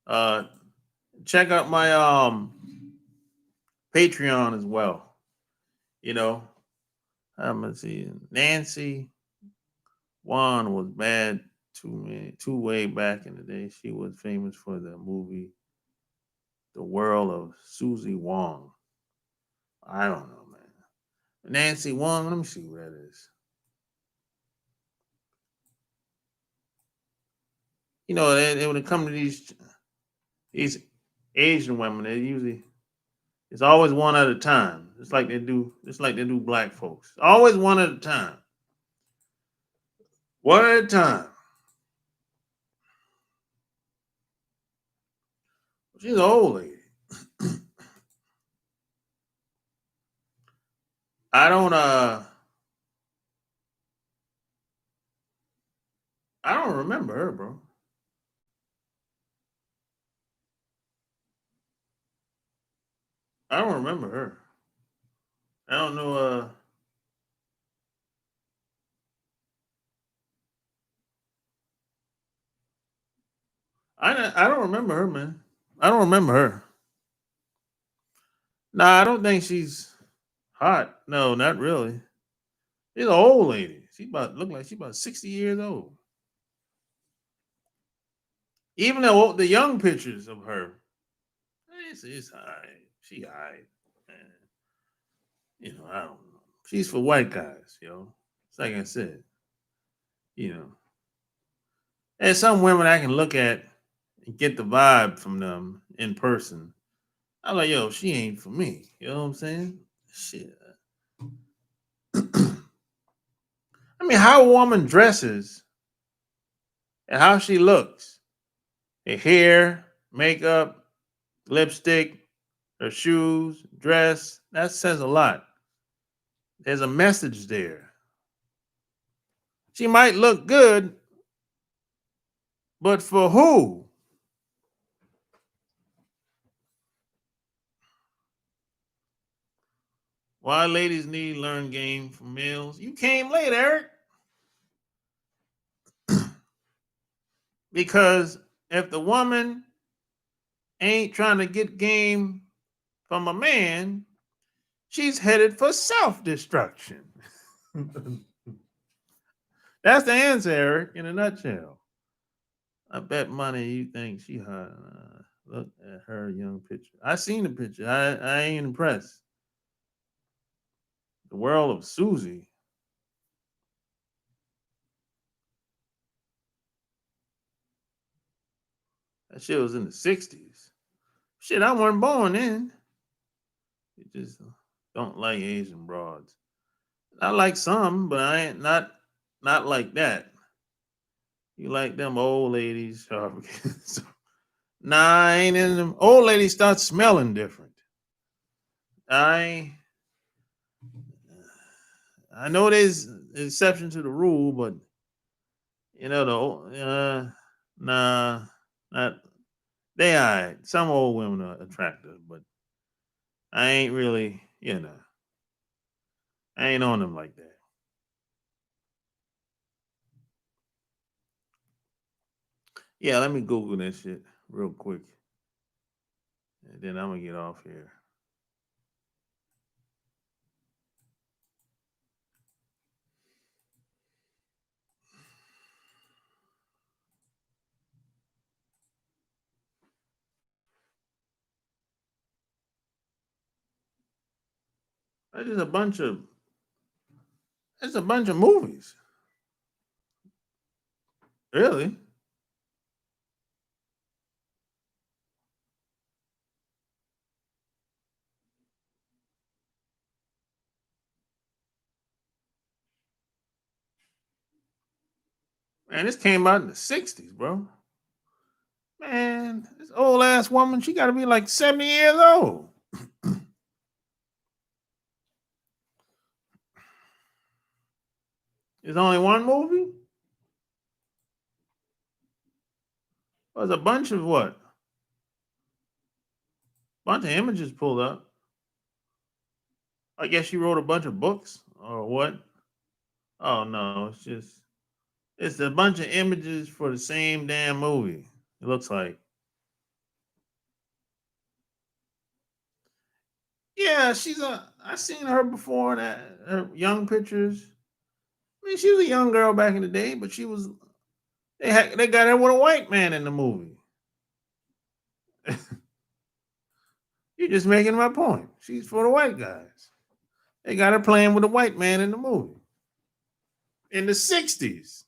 Uh, check out my Patreon as well. You know, I'm gonna see. Nancy Wan was bad two way back in the day. She was famous for the movie The World of Susie Wong. I don't know, man. Nancy Wong. Let me see who that is. When it comes to these Asian women, they usually it's always one at a time. It's like they do black folks. Always one at a time. One at a time. She's an old lady. I don't I don't remember her, bro. I don't remember her. I don't know I don't remember her, man. I don't remember her. Nah, I don't think she's hot. No, not really. She's an old lady. She about look like she's about 60 years old. Even the young pictures of her, it's high. She high. I don't know. She's for white guys. It's like I said, you know. There's some women I can look at and get the vibe from them in person. I'm like, yo, she ain't for me. You know what I'm saying? Shit. I mean, how a woman dresses and how she looks, her hair, makeup, lipstick, her shoes, dress, that says a lot. There's a message there. She might look good, but for who? Why ladies need learn game from males? You came late, Eric. Because if the woman ain't trying to get game from a man, she's headed for self destruction. That's the answer, Eric, in a nutshell. I bet money you think she hot. Look at her young picture. I seen the picture. I ain't impressed. The world of Susie. That shit was in the 60s. Shit, I wasn't born then. You just don't like Asian broads. I like some, but I ain't not like that. You like them old ladies. Nah, I ain't in them. Old ladies start smelling different. I I know there's an exception to the rule, but nah, not they are. Some old women are attractive, but I ain't really. I ain't on them like that. Yeah, let me Google that shit real quick, and then I'm gonna get off here. That's just a bunch of. It's a bunch of movies. Really? Man, this came out in the '60s, bro. Man, this old ass woman, she got to be like 70 years old. There's only one movie? There's a bunch of what? Bunch of images pulled up. I guess she wrote a bunch of books or what? Oh no, it's a bunch of images for the same damn movie. It looks like. Yeah, she's a. I seen her before. That her young pictures. I mean, she was a young girl back in the day, but she was. They got her with a white man in the movie. You're just making my point. She's for the white guys. They got her playing with a white man in the movie in the '60s.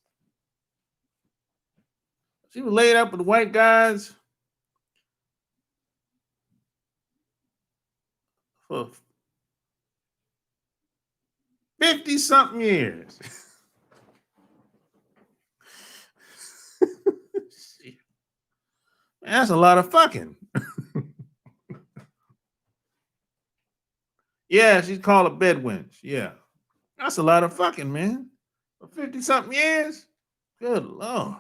She was laid up with white guys for 50 something years. That's a lot of fucking. Yeah, she's called a bedwench. Yeah. That's a lot of fucking, man. For 50 something years? Good Lord.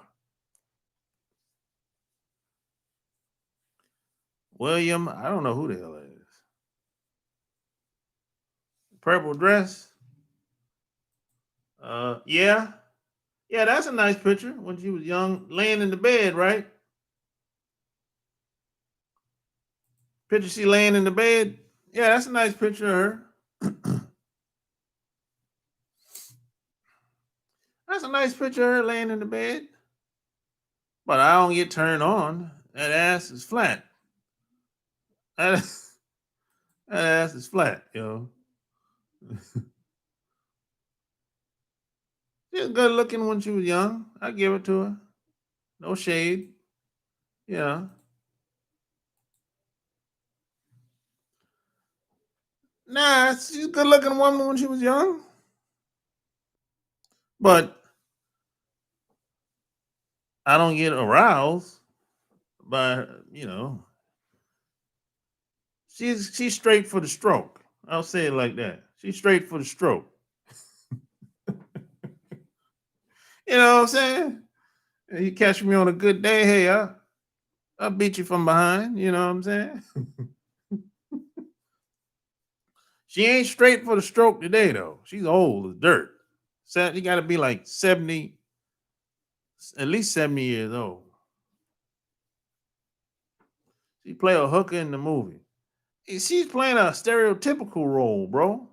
William, I don't know who the hell that is. Purple dress. Yeah. Yeah, that's a nice picture when she was young, laying in the bed, right? Picture she laying in the bed. Yeah, that's a nice picture of her. That's a nice picture of her laying in the bed. But I don't get turned on. That ass is flat. That, that ass is flat, yo. She was good looking when she was young. I give it to her. No shade. Yeah. Nah, she's a good looking woman when she was young. But I don't get aroused by, she's straight for the stroke. I'll say it like that. She's straight for the stroke. You know what I'm saying? You catch me on a good day, hey, I'll beat you from behind. You know what I'm saying? She ain't straight for the stroke today, though. She's old as dirt. You got to be like 70, at least 70 years old. She play a hooker in the movie. She's playing a stereotypical role, bro.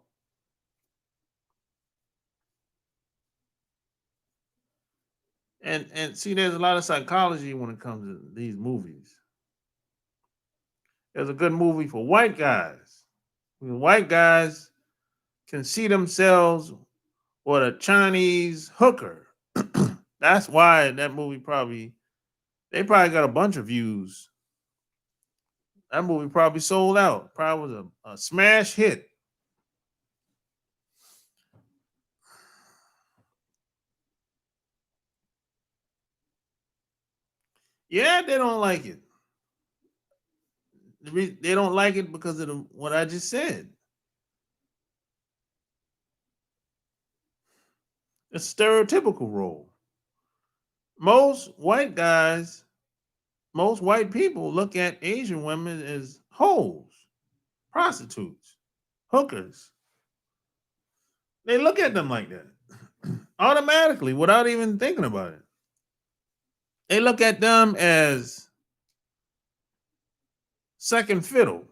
And see, there's a lot of psychology when it comes to these movies. There's a good movie for white guys. When white guys can see themselves with a Chinese hooker. That's why that movie they probably got a bunch of views. That movie probably sold out. Probably was a smash hit. Yeah, they don't like it. They don't like it because of what I just said. It's a stereotypical role. Most white guys, most white people look at Asian women as hoes, prostitutes, hookers. They look at them like that automatically without even thinking about it. They look at them as second fiddle.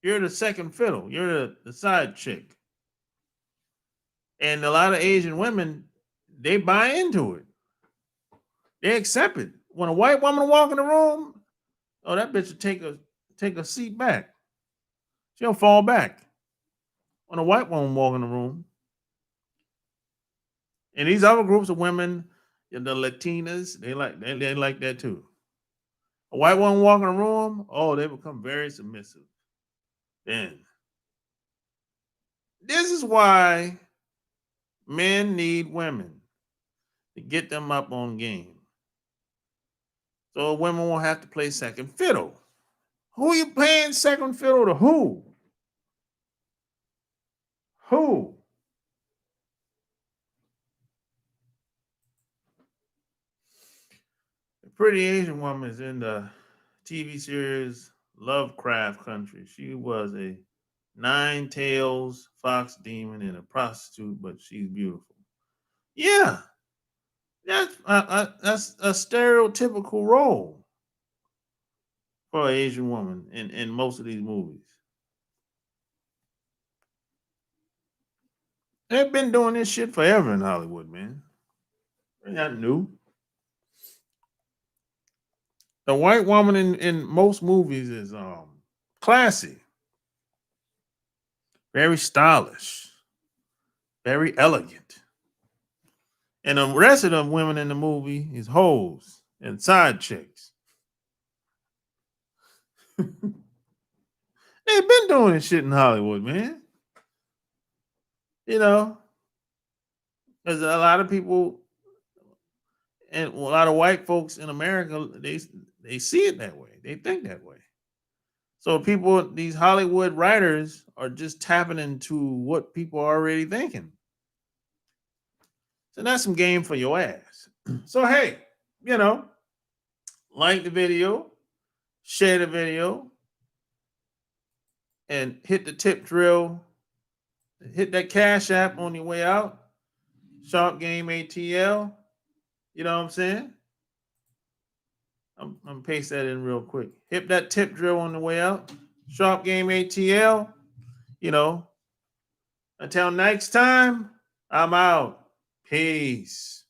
You're the second fiddle. You're the side chick. And a lot of Asian women, they buy into it. They accept it. When a white woman walk in the room, oh, that bitch will take a seat back. She'll fall back. When a white woman walk in the room, and these other groups of women, the Latinas, they like that too. A white woman walk in the room, oh, they become very submissive. Then this is why men need women to get them up on game. So women won't have to play second fiddle. Who you playing second fiddle to who? Who? The pretty Asian woman is in the TV series Lovecraft Country. She was a nine tails fox demon and a prostitute, but she's beautiful. Yeah, that's a stereotypical role for an Asian woman in most of these movies. They've been doing this shit forever in Hollywood, man. They're not new. The white woman in most movies is classy, very stylish, very elegant. And the rest of the women in the movie is hoes and side chicks. They've been doing this shit in Hollywood, man. You know, there's a lot of people and a lot of white folks in America, they see it that way. They think that way. So people, these Hollywood writers are just tapping into what people are already thinking. So that's some game for your ass. So hey, you know, like the video, share the video, and hit the tip drill. Hit that cash app on your way out. Sharp Game ATL. You know what I'm saying? I'm gonna paste that in real quick. Hit that tip drill on the way out. Sharp Game ATL. You know, until next time, I'm out. Peace.